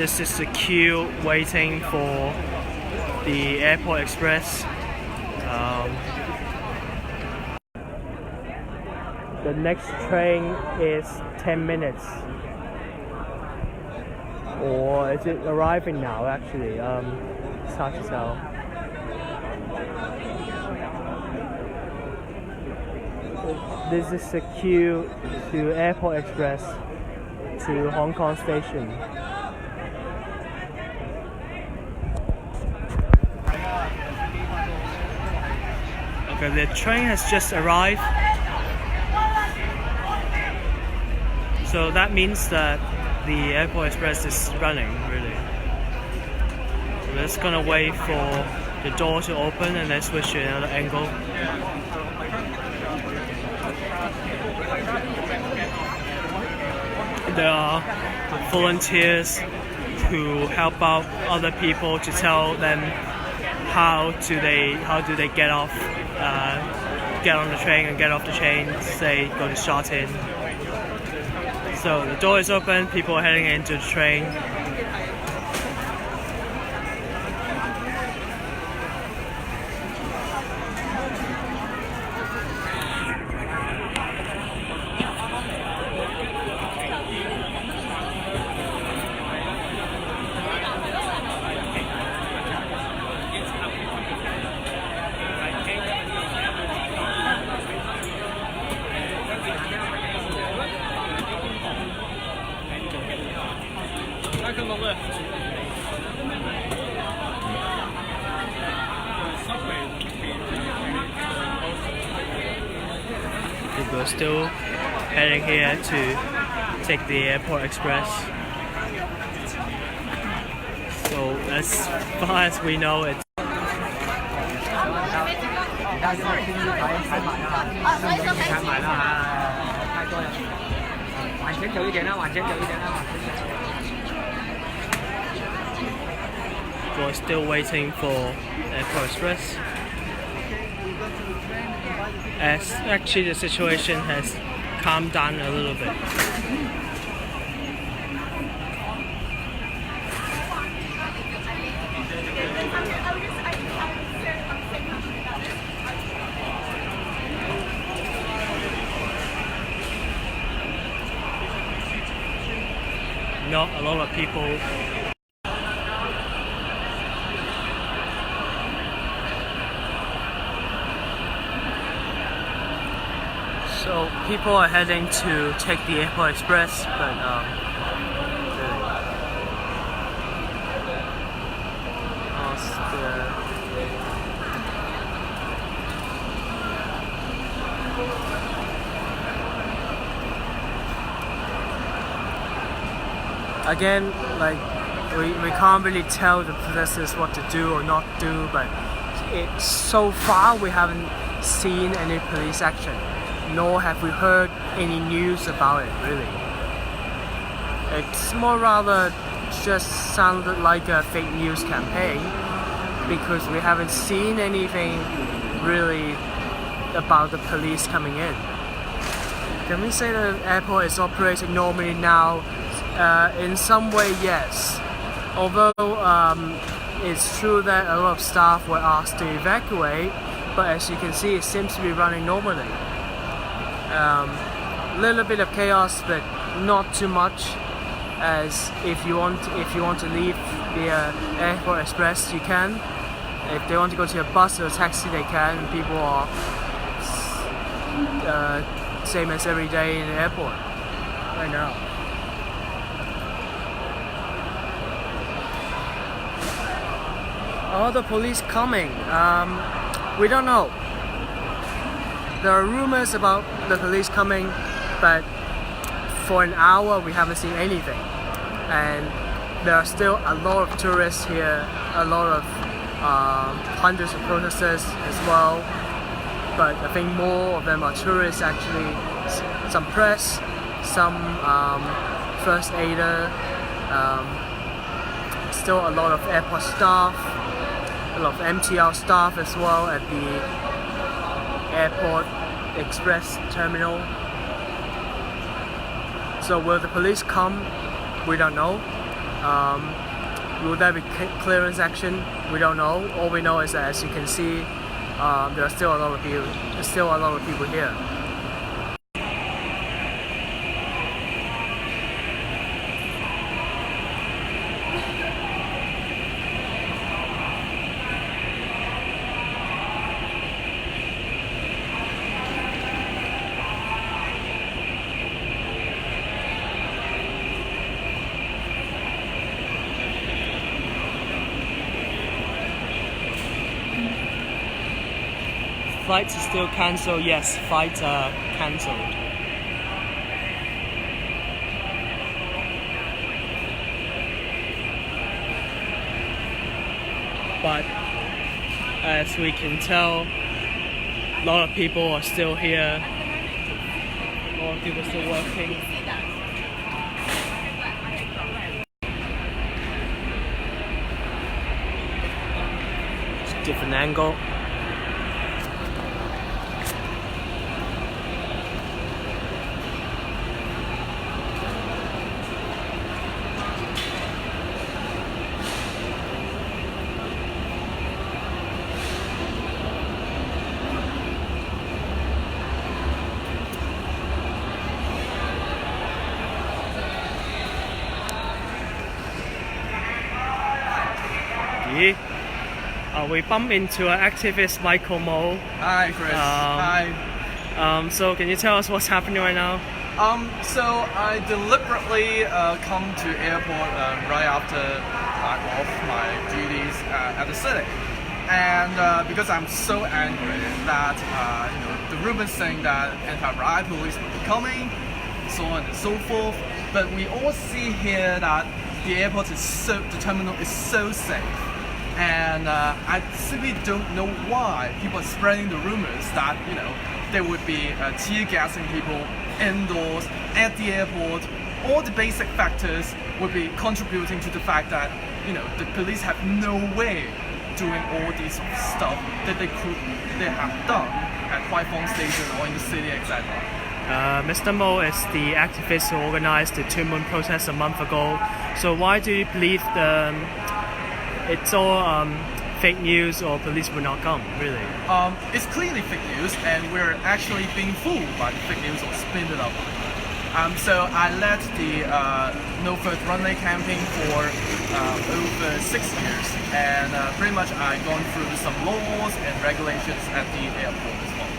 This is the queue waiting for the Airport Express. The next train is 10 minutes. Or is it arriving now actually? It's hard to tell. This is the queue to Airport Express to Hong Kong Station. Okay, the train has just arrived. So that means that the Airport Express is running, really. So we're just gonna wait for the door to open and then switch to another angle. There are volunteers who help out other people to tell them how do they get off, get on the train and get off the train, say go to Sha Tin. So the door is open, people are heading into the train. People are still heading here to take the Airport Express. So as far as we know, it's we're still waiting for Airport Express. As actually the situation has calmed down a little bit. Not a lot of people. So people are heading to take the Airport Express, but again, like we can't really tell the protesters what to do or not do, but so far we haven't seen any police action, nor have we heard any news about it, really. It's more rather just sounded like a fake news campaign, because we haven't seen anything really about the police coming in. Can we say the airport is operating normally now? In some way, yes. Although it's true that a lot of staff were asked to evacuate, but as you can see, it seems to be running normally. Little bit of chaos, but not too much. As if you want to leave the Airport Express, you can. If they want to go to a bus or a taxi, they can. People are same as every day in the airport right now. Are the police coming? We don't know. There are rumors about the police coming, but for an hour we haven't seen anything. And there are still a lot of tourists here, a lot of hundreds of protesters as well. But I think more of them are tourists actually. Some press, some first aider, still a lot of airport staff, a lot of MTR staff as well at the Airport Express terminal. So will the police come? We don't know. Will there be clearance action? We don't know. All we know is that, as you can see, there are still a lot of people. There's still a lot of people here. Flights are still cancelled. Yes, flights are cancelled. But as we can tell, a lot of people are still here. A lot of people are still working. It's a different angle. We bumped into an activist, Michael Mo. Hi, Chris. Hi. So can you tell us what's happening right now? So I deliberately come to airport right after I'm off my duties at the city, and because I'm so angry that the rumors saying that anti-riot police will be coming, so on and so forth. But we all see here that the airport is the terminal is so safe. And I simply don't know why people are spreading the rumors that they would be tear gassing people indoors at the airport. All the basic factors would be contributing to the fact that the police have no way doing all this stuff that they have done at Kwai Fong Station or in the city, etc. Mr. Mo is the activist who organized the Two Moon protest a month ago. So why do you believe it's all fake news or police will not come, really? It's clearly fake news, and we're actually being fooled by the fake news or spin it up. So I led the No Third Runway campaign for over 6 years, and pretty much I've gone through some laws and regulations at the airport as well.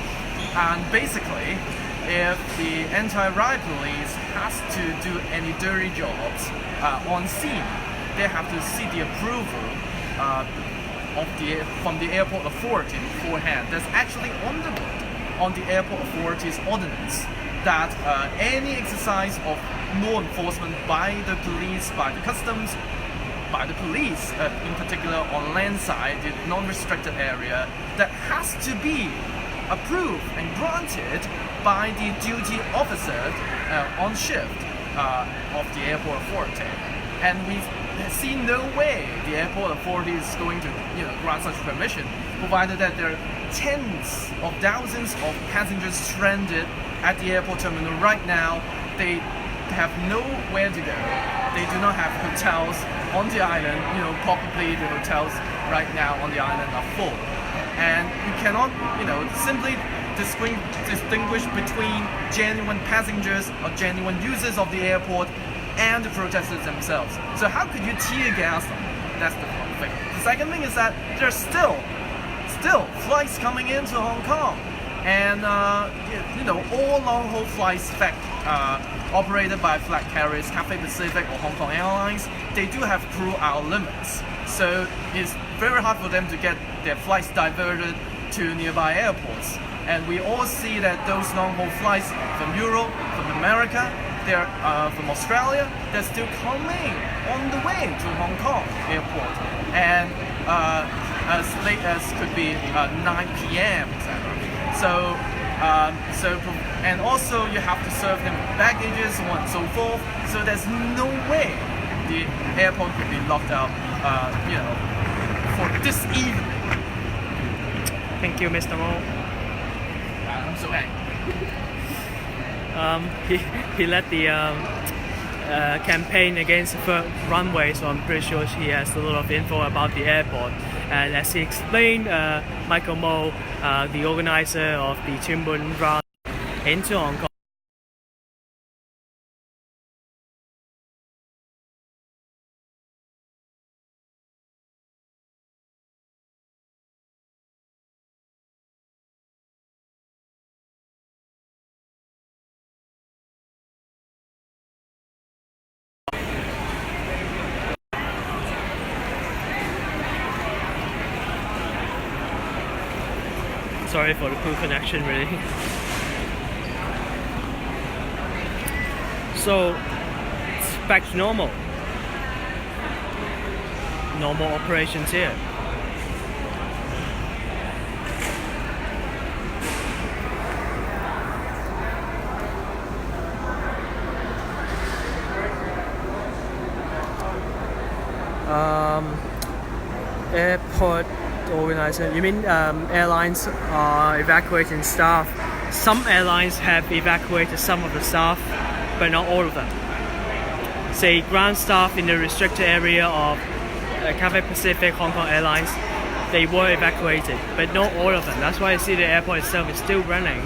And basically, if the anti-riot police has to do any dirty jobs on scene, they have to seek the approval from the airport authority beforehand. There's actually on the airport authority's ordinance that any exercise of law enforcement by the police, by the customs, by the police, in particular on land side, the non-restricted area, that has to be approved and granted by the duty officer on shift of the airport authority. And we've seen no way the airport authority is going to grant such permission, provided that there are tens of thousands of passengers stranded at the airport terminal right now. They have nowhere to go. They do not have hotels on the island. Probably the hotels right now on the island are full. And you cannot simply distinguish between genuine passengers or genuine users of the airport and the protesters themselves. So how could you tear gas them? That's the one thing. The second thing is that there's still flights coming into Hong Kong, and all long-haul flights operated by flag carriers, Cathay Pacific or Hong Kong Airlines, they do have crew hour limits. So it's very hard for them to get their flights diverted to nearby airports. And we all see that those long-haul flights from Europe, from America, they're from Australia, they're still coming on the way to Hong Kong airport, and as late as could be 9 p.m. etc. And also you have to serve them baggages, so on and so forth. So there's no way the airport could be locked up, for this evening. Thank you, Mr. Mo. I'm so angry. He let the campaign against the third runway, so I'm pretty sure he has a lot of info about the airport. And as he explained, Michael Mo, the organizer of the Tuen Mun run into Hong Kong, sorry for the poor connection, really. So, it's back to normal. Normal operations here. Airport organizer. You mean airlines are evacuating staff? Some airlines have evacuated some of the staff, but not all of them. Say ground staff in the restricted area of Cathay Pacific Hong Kong Airlines, they were evacuated, but not all of them. That's why I see the airport itself is still running,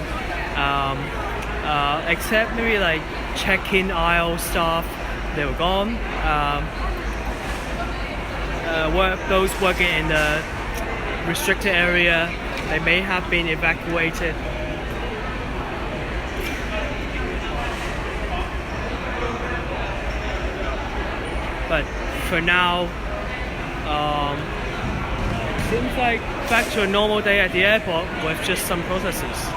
except maybe like check-in aisle staff, they were gone. Those working in the restricted area, they may have been evacuated. But for now, seems like back to a normal day at the airport with just some processes.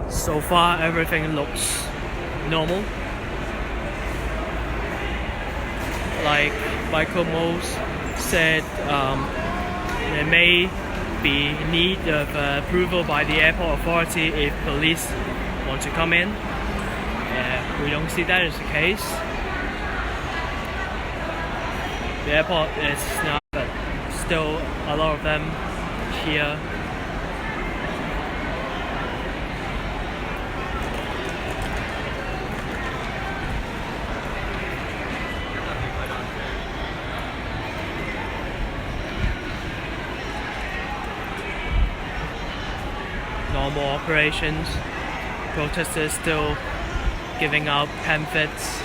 So far, everything looks normal. Like Michael Mose said, there may be need of approval by the airport authority if police want to come in. We don't see that as the case. The airport is not, but still a lot of them here. Normal operations. Protesters still giving out pamphlets.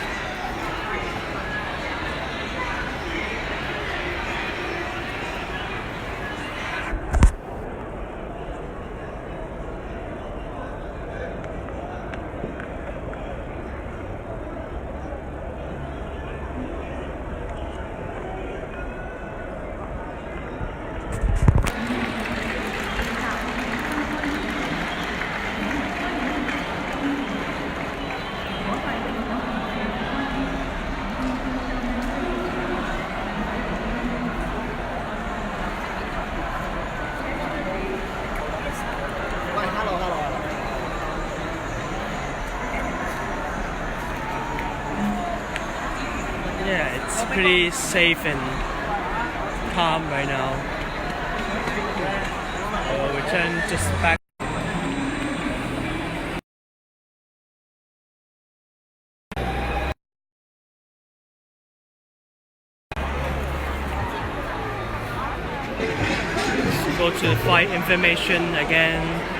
Yeah, it's pretty safe and calm right now. We'll return just back. Go to flight information again.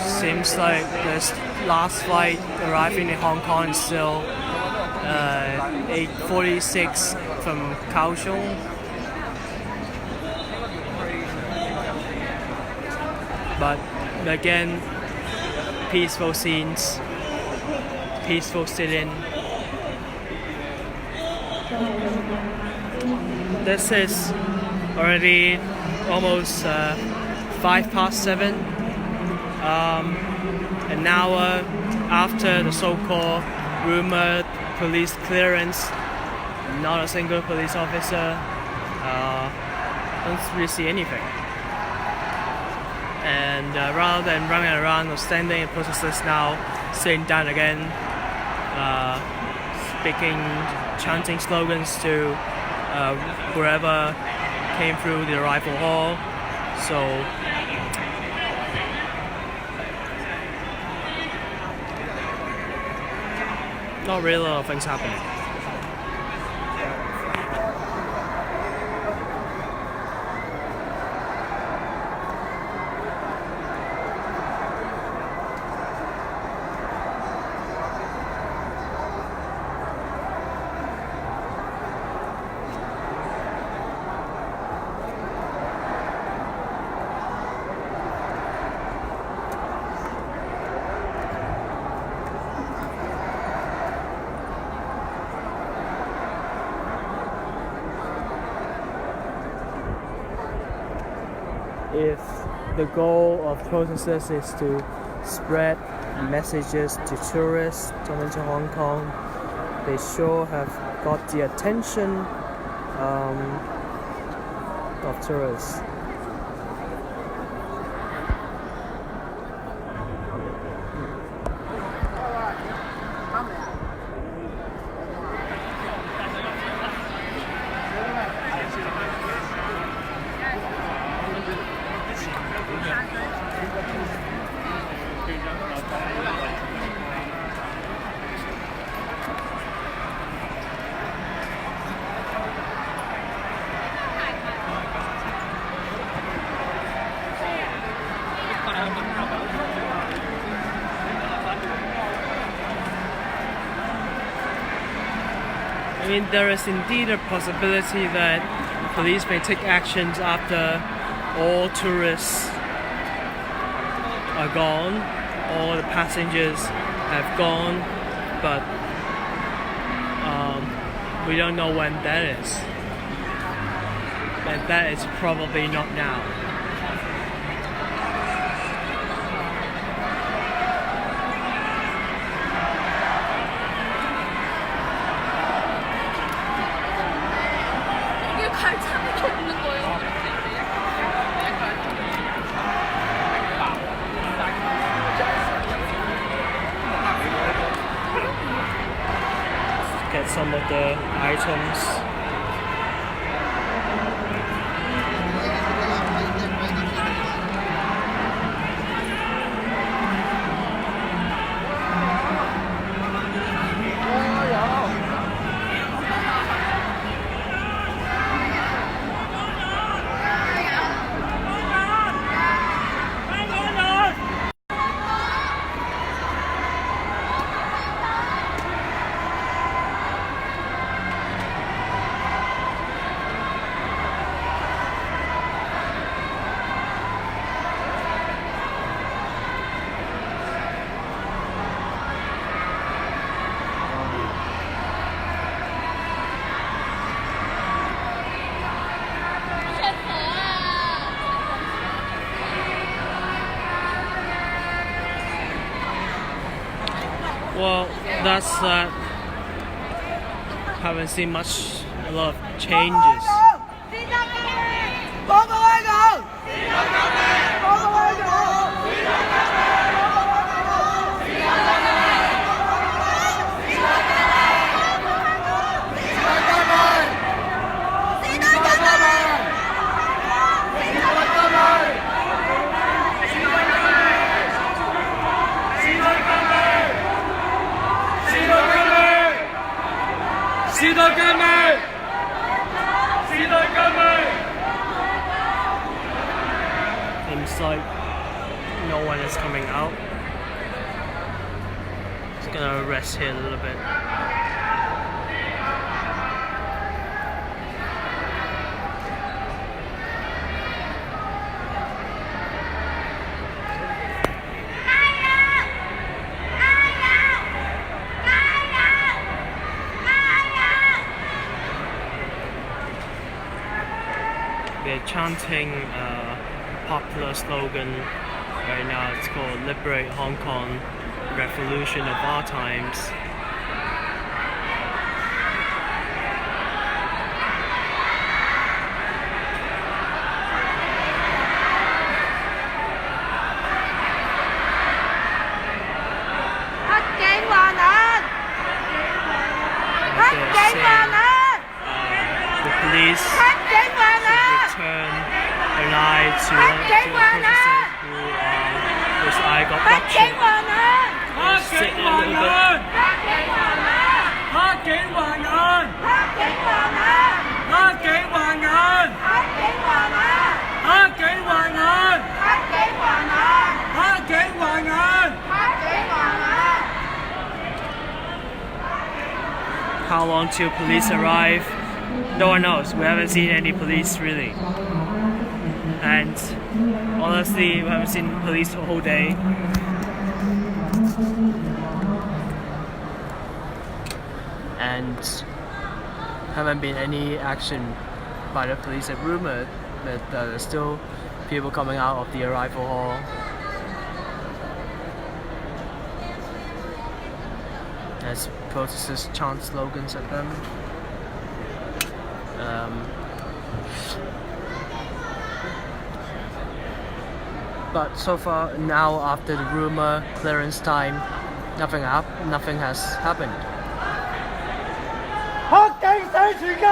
Seems like the last flight arriving in Hong Kong is still 8:46 from Kaohsiung. But again, peaceful scenes, peaceful sit-in. This is already almost 7:05, an hour after the so-called rumored police clearance. Not a single police officer. Don't really see anything. And rather than running around or standing, the protesters now sitting down again, speaking, chanting slogans to whoever came through the arrival hall. So not really a lot of things happening. If the goal of protesters is to spread messages to tourists coming to Hong Kong, they sure have got the attention of tourists. I mean, there is indeed a possibility that police may take actions after all tourists are gone, all the passengers have gone, but we don't know when that is. And that is probably not now. Get some of the items. Well, that's that. Haven't seen a lot of changes. Seems like no one is coming out. Just gonna rest here a little bit. we're chanting a popular slogan right now. It's called "Liberate Hong Kong, Revolution of Our Times." The police return an eye to protesters whose eye got ruptured. Sit a little bit. 黑警還眼，黑警還眼，黑警還眼，黑警還眼，黑警還眼，黑警還眼，黑警還眼，黑警還眼。 How long till police arrive? No one knows. We haven't seen any police really. And honestly, we haven't seen police the whole day. And haven't been any action by the police. It's rumored that there's still people coming out of the arrival hall. As protesters chant slogans at them. But so far now, after the rumor clearance time, nothing has happened. 黑警死全家！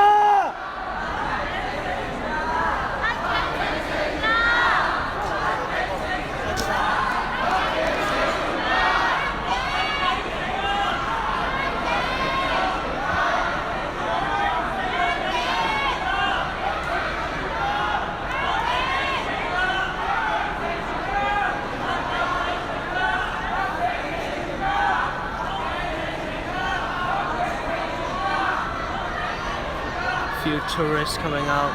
Few tourists coming out.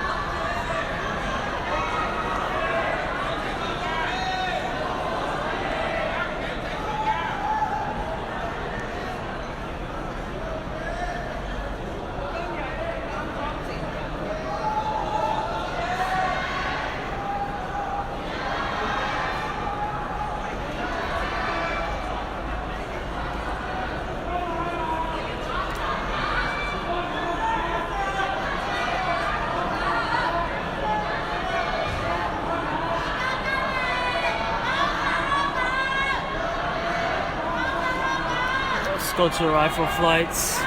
Go to arrival flights.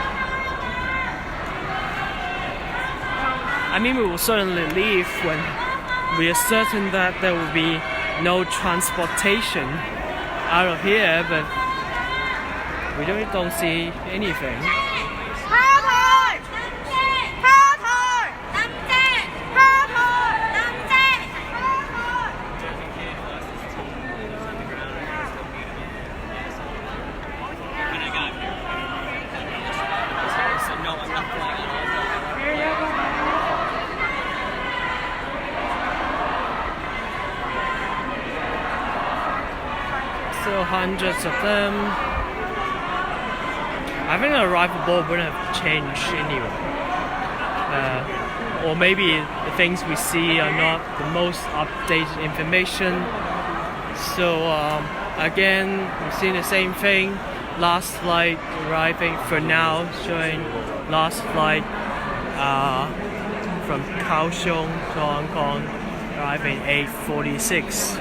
I mean, we will certainly leave when we are certain that there will be no transportation out of here, but we don't see anything. Still hundreds of them. I think the arrival board wouldn't have changed anyway. Or maybe the things we see are not the most updated information. So again, we've seen the same thing. Last flight arriving for now, showing last flight from Kaohsiung to Hong Kong, arriving 8:46.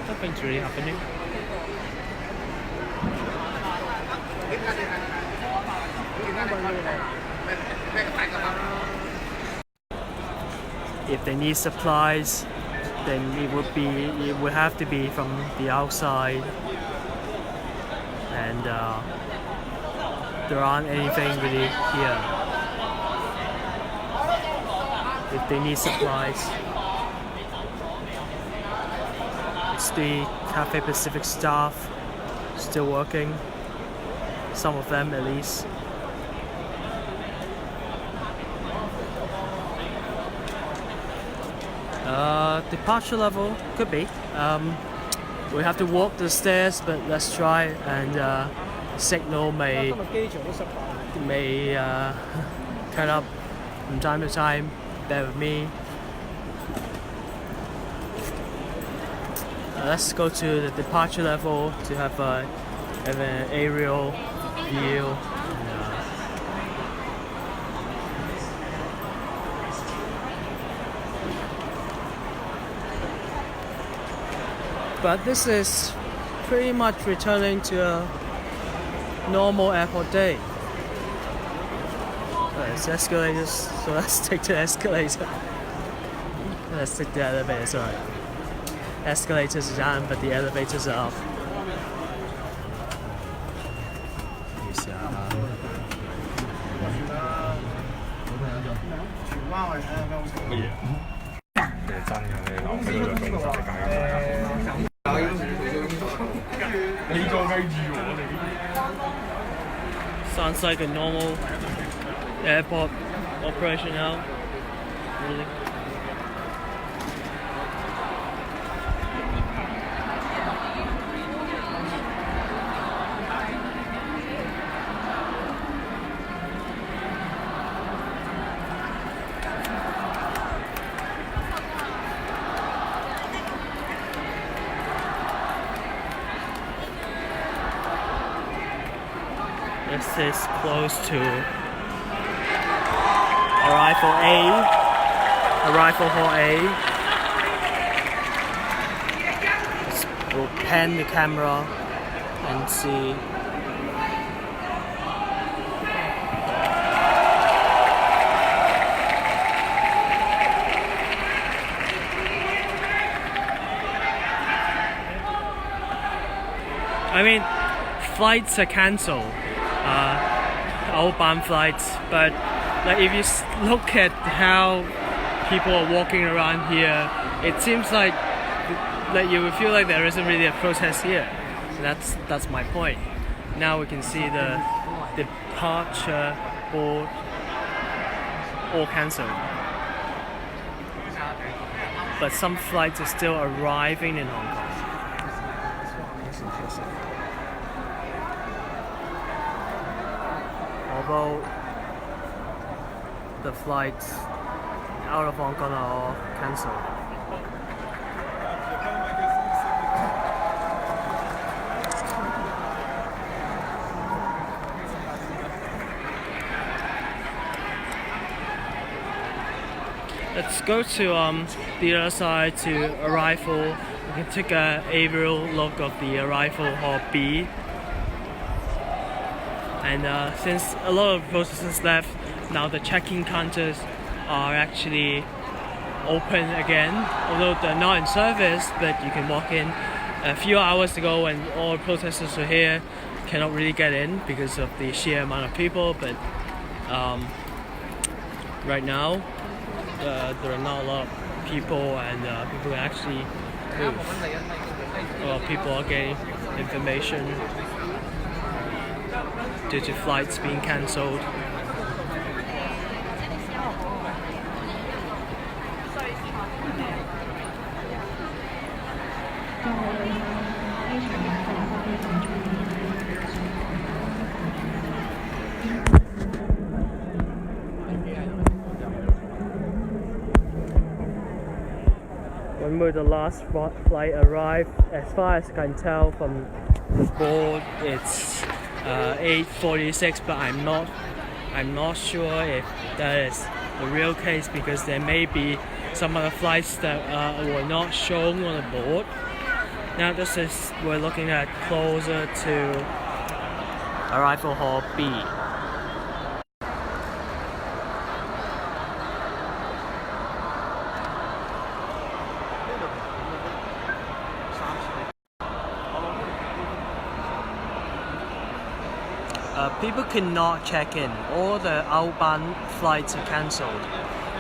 Nothing's really happening. If they need supplies, then it would have to be from the outside, and there aren't anything really here. If they need supplies. That's the Cathay Pacific staff still working. Some of them at least. Departure level could be. We have to walk the stairs, but let's try. And signal may cut up from time to time. Bear with me. Let's go to the departure level to have an aerial view. But this is pretty much returning to a normal airport day. There's escalators, so let's take the escalator. Let's take the elevator, sorry. Escalators are down, but the elevators are up. Sounds like a normal airport operation now. Really. This is close to arrival hall A. We'll pan the camera and see. I mean, flights are cancelled. Outbound flights, but like if you look at how people are walking around here, it seems like you would feel like there isn't really a protest here. So that's my point. Now we can see the departure board all cancelled, but some flights are still arriving in Hong Kong. That's interesting. Although the flights out of Hong Kong are all cancelled. Let's go to the other side to arrival. We can take an aerial look of the arrival hall B. And since a lot of processes left, now the check-in counters are actually open again. Although they're not in service, but you can walk in. A few hours ago when all protesters were here, cannot really get in because of the sheer amount of people, but right now there are not a lot of people, and people can actually move. A lot of people are getting information due to flights being cancelled. When will the last flight arrive? As far as I can tell from the board, it's 8:46, but I'm not sure if that is the real case, because there may be some other flights that were not shown on the board. Now we're looking at closer to arrival hall B. People cannot check in. All the outbound flights are cancelled,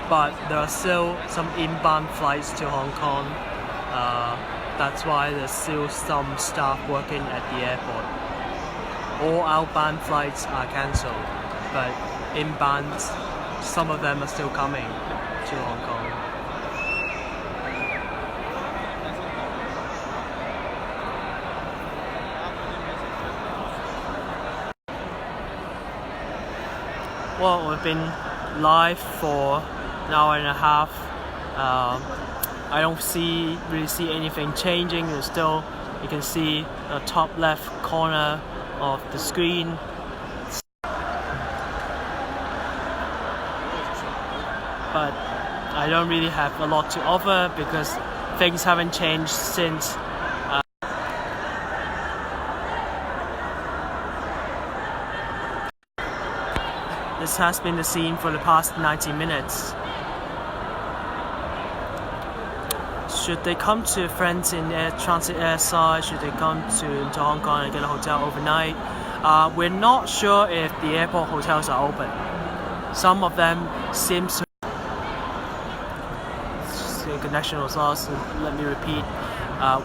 but there are still some inbound flights to Hong Kong. That's why there's still some staff working at the airport. All outbound flights are cancelled, but inbound, some of them are still coming to Hong Kong. Well, we've been live for an hour and a half. I don't really see anything changing. There's still, you can see the top left corner of the screen. But I don't really have a lot to offer because things haven't changed since this has been the scene for the past 90 minutes. Should they come to friends in Air Transit Airside? Should they come to Hong Kong and get a hotel overnight? We're not sure if the airport hotels are open. Some of them seem to. The connection was lost, so let me repeat.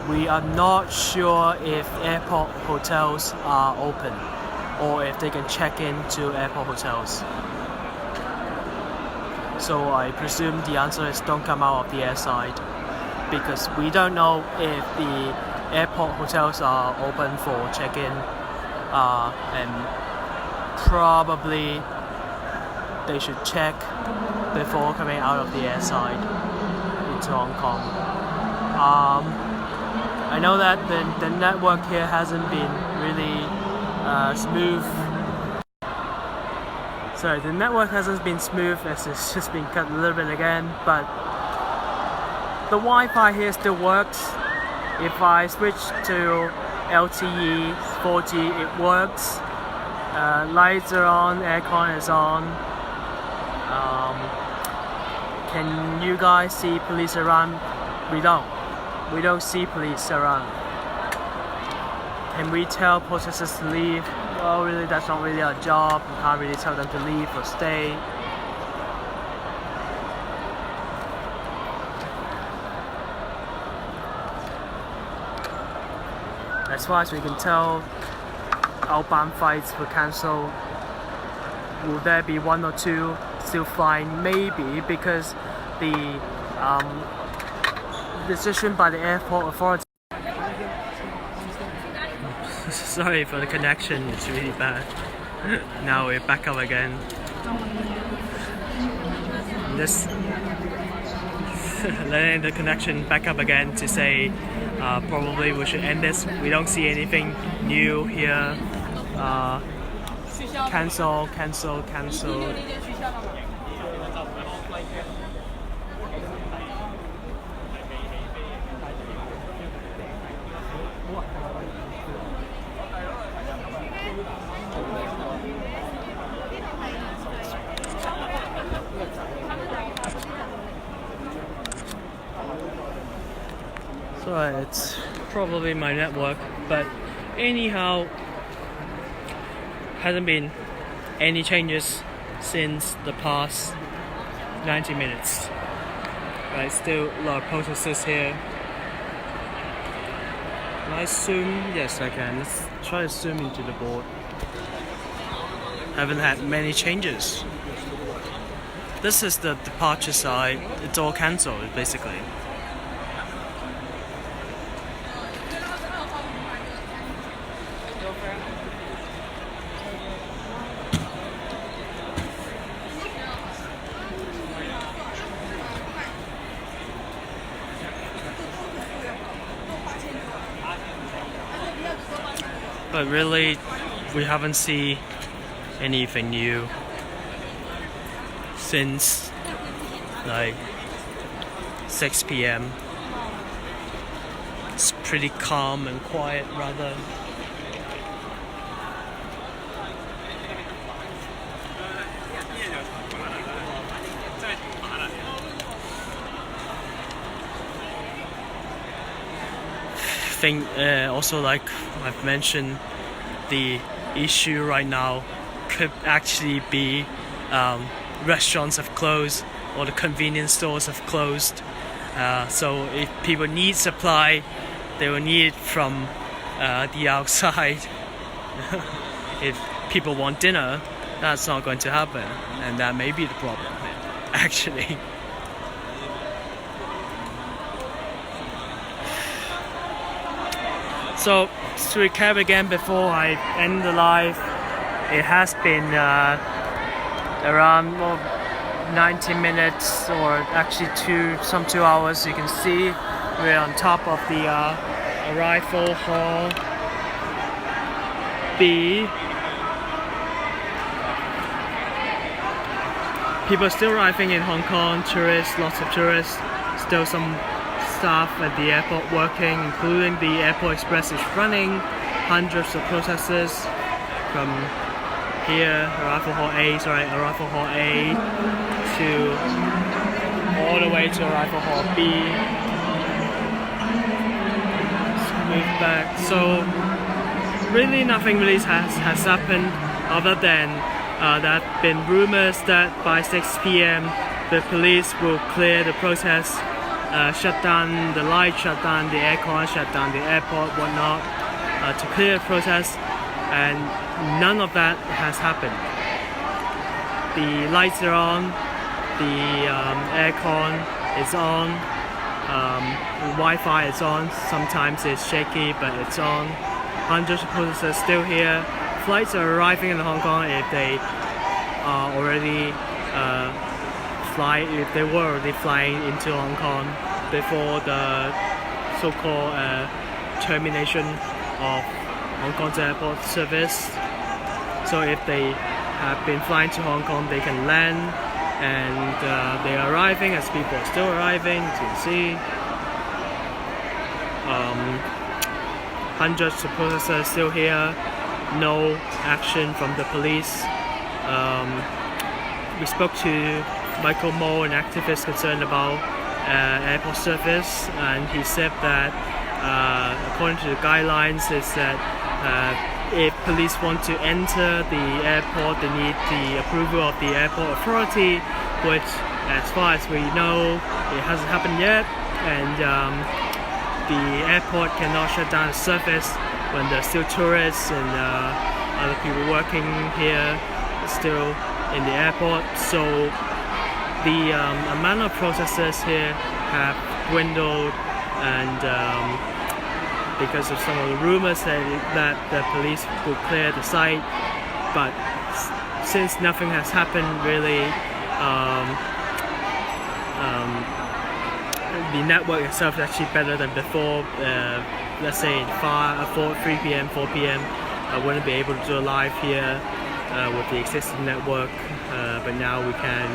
We are not sure if airport hotels are open or if they can check in to airport hotels. So I presume the answer is don't come out of the airside, because we don't know if the airport hotels are open for check-in, and probably they should check before coming out of the airside into Hong Kong. I know that the network here hasn't been really smooth. Sorry, the network hasn't been smooth as it's just been cut a little bit again, but the Wi-Fi here still works. If I switch to LTE 4G, it works. Lights are on, aircon is on. Can you guys see police around? We don't see police around. Can we tell protesters to leave? Well, really, that's not really our job. We can't really tell them to leave or stay. As far as we can tell, outbound flights were cancelled. Will there be one or two still flying? Maybe, because the decision by the airport authority. Sorry for the connection, it's really bad. Now we're back up again. Just letting the connection back up again to say probably we should end this. We don't see anything new here. Cancel. So it's probably my network, but anyhow, hasn't been any changes since the past 90 minutes. Right, still a lot of protesters here. Can I zoom? Yes, I can. Let's try to zoom into the board. Haven't had many changes. This is the departure side. It's all cancelled, basically. But really, we haven't seen anything new since like 6 p.m. It's pretty calm and quiet rather. Think also, like I've mentioned, the issue right now could actually be restaurants have closed or the convenience stores have closed. So if people need supply, they will need from the outside. If people want dinner, that's not going to happen, and that may be the problem, actually. So, to recap again before I end the live, it has been around 90 minutes, or actually 2 hours. You can see we're on top of the Arrival Hall B. People are still arriving in Hong Kong, tourists, lots of tourists, still some staff at the airport working, including the Airport Express is running, hundreds of protesters from here, Arrival Hall A to all the way to Arrival Hall B. Let's move back. So really nothing really has happened other than there have been rumors that by 6 p.m. the police will clear the protest, shut down the lights, shut down the aircon, shut down the airport, whatnot, to clear the protest, and none of that has happened. The lights are on, the aircon is on, the Wi-Fi is on, sometimes it's shaky but it's on, hundreds of protesters still here. Flights are arriving in Hong Kong if they are already if they were already flying into Hong Kong before the so-called termination of Hong Kong's airport service. So if they have been flying to Hong Kong, they can land, and they are arriving as people are still arriving. As you can see, hundreds of protesters still here. No action from the police. We spoke to Michael Moe, an activist concerned about airport service, and he said that according to the guidelines is that if police want to enter the airport, they need the approval of the airport authority, which as far as we know it hasn't happened yet, and the airport cannot shut down the service when there's still tourists and other people working here still in the airport. So the amount of protesters here have dwindled, and because of some of the rumors that the police will clear the site, but since nothing has happened really, the network itself is actually better than before. Let's say 3 p.m, 4 p.m, I wouldn't be able to do a live here with the existing network, but now we can.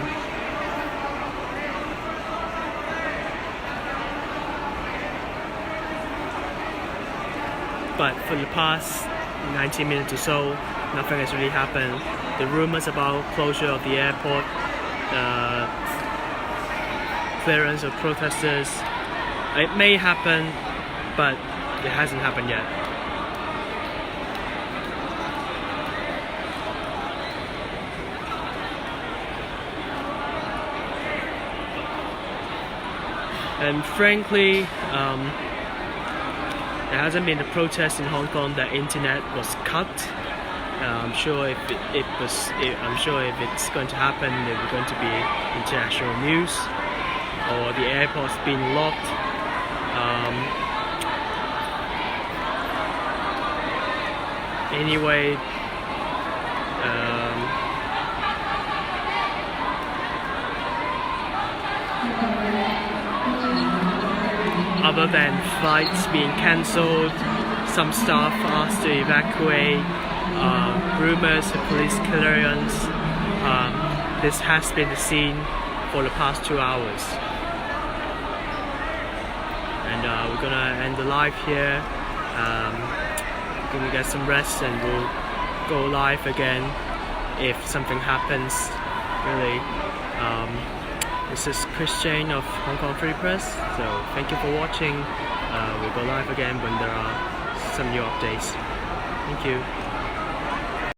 But for the past 90 minutes or so, nothing has really happened. The rumors about closure of the airport, clearance of protesters, it may happen, but it hasn't happened yet. And frankly, there hasn't been a protest in Hong Kong that internet was cut. I'm sure if it's going to happen, it will going to be international news, or the airport's being locked. Anyway, other than flights being cancelled, some staff asked to evacuate, rumors of police clearance, this has been the scene for the past 2 hours. And we're gonna end the live here. Gonna get some rest, and we'll go live again if something happens. Really, this is Chris Jane of Hong Kong Free Press. So thank you for watching. We'll go live again when there are some new updates. Thank you.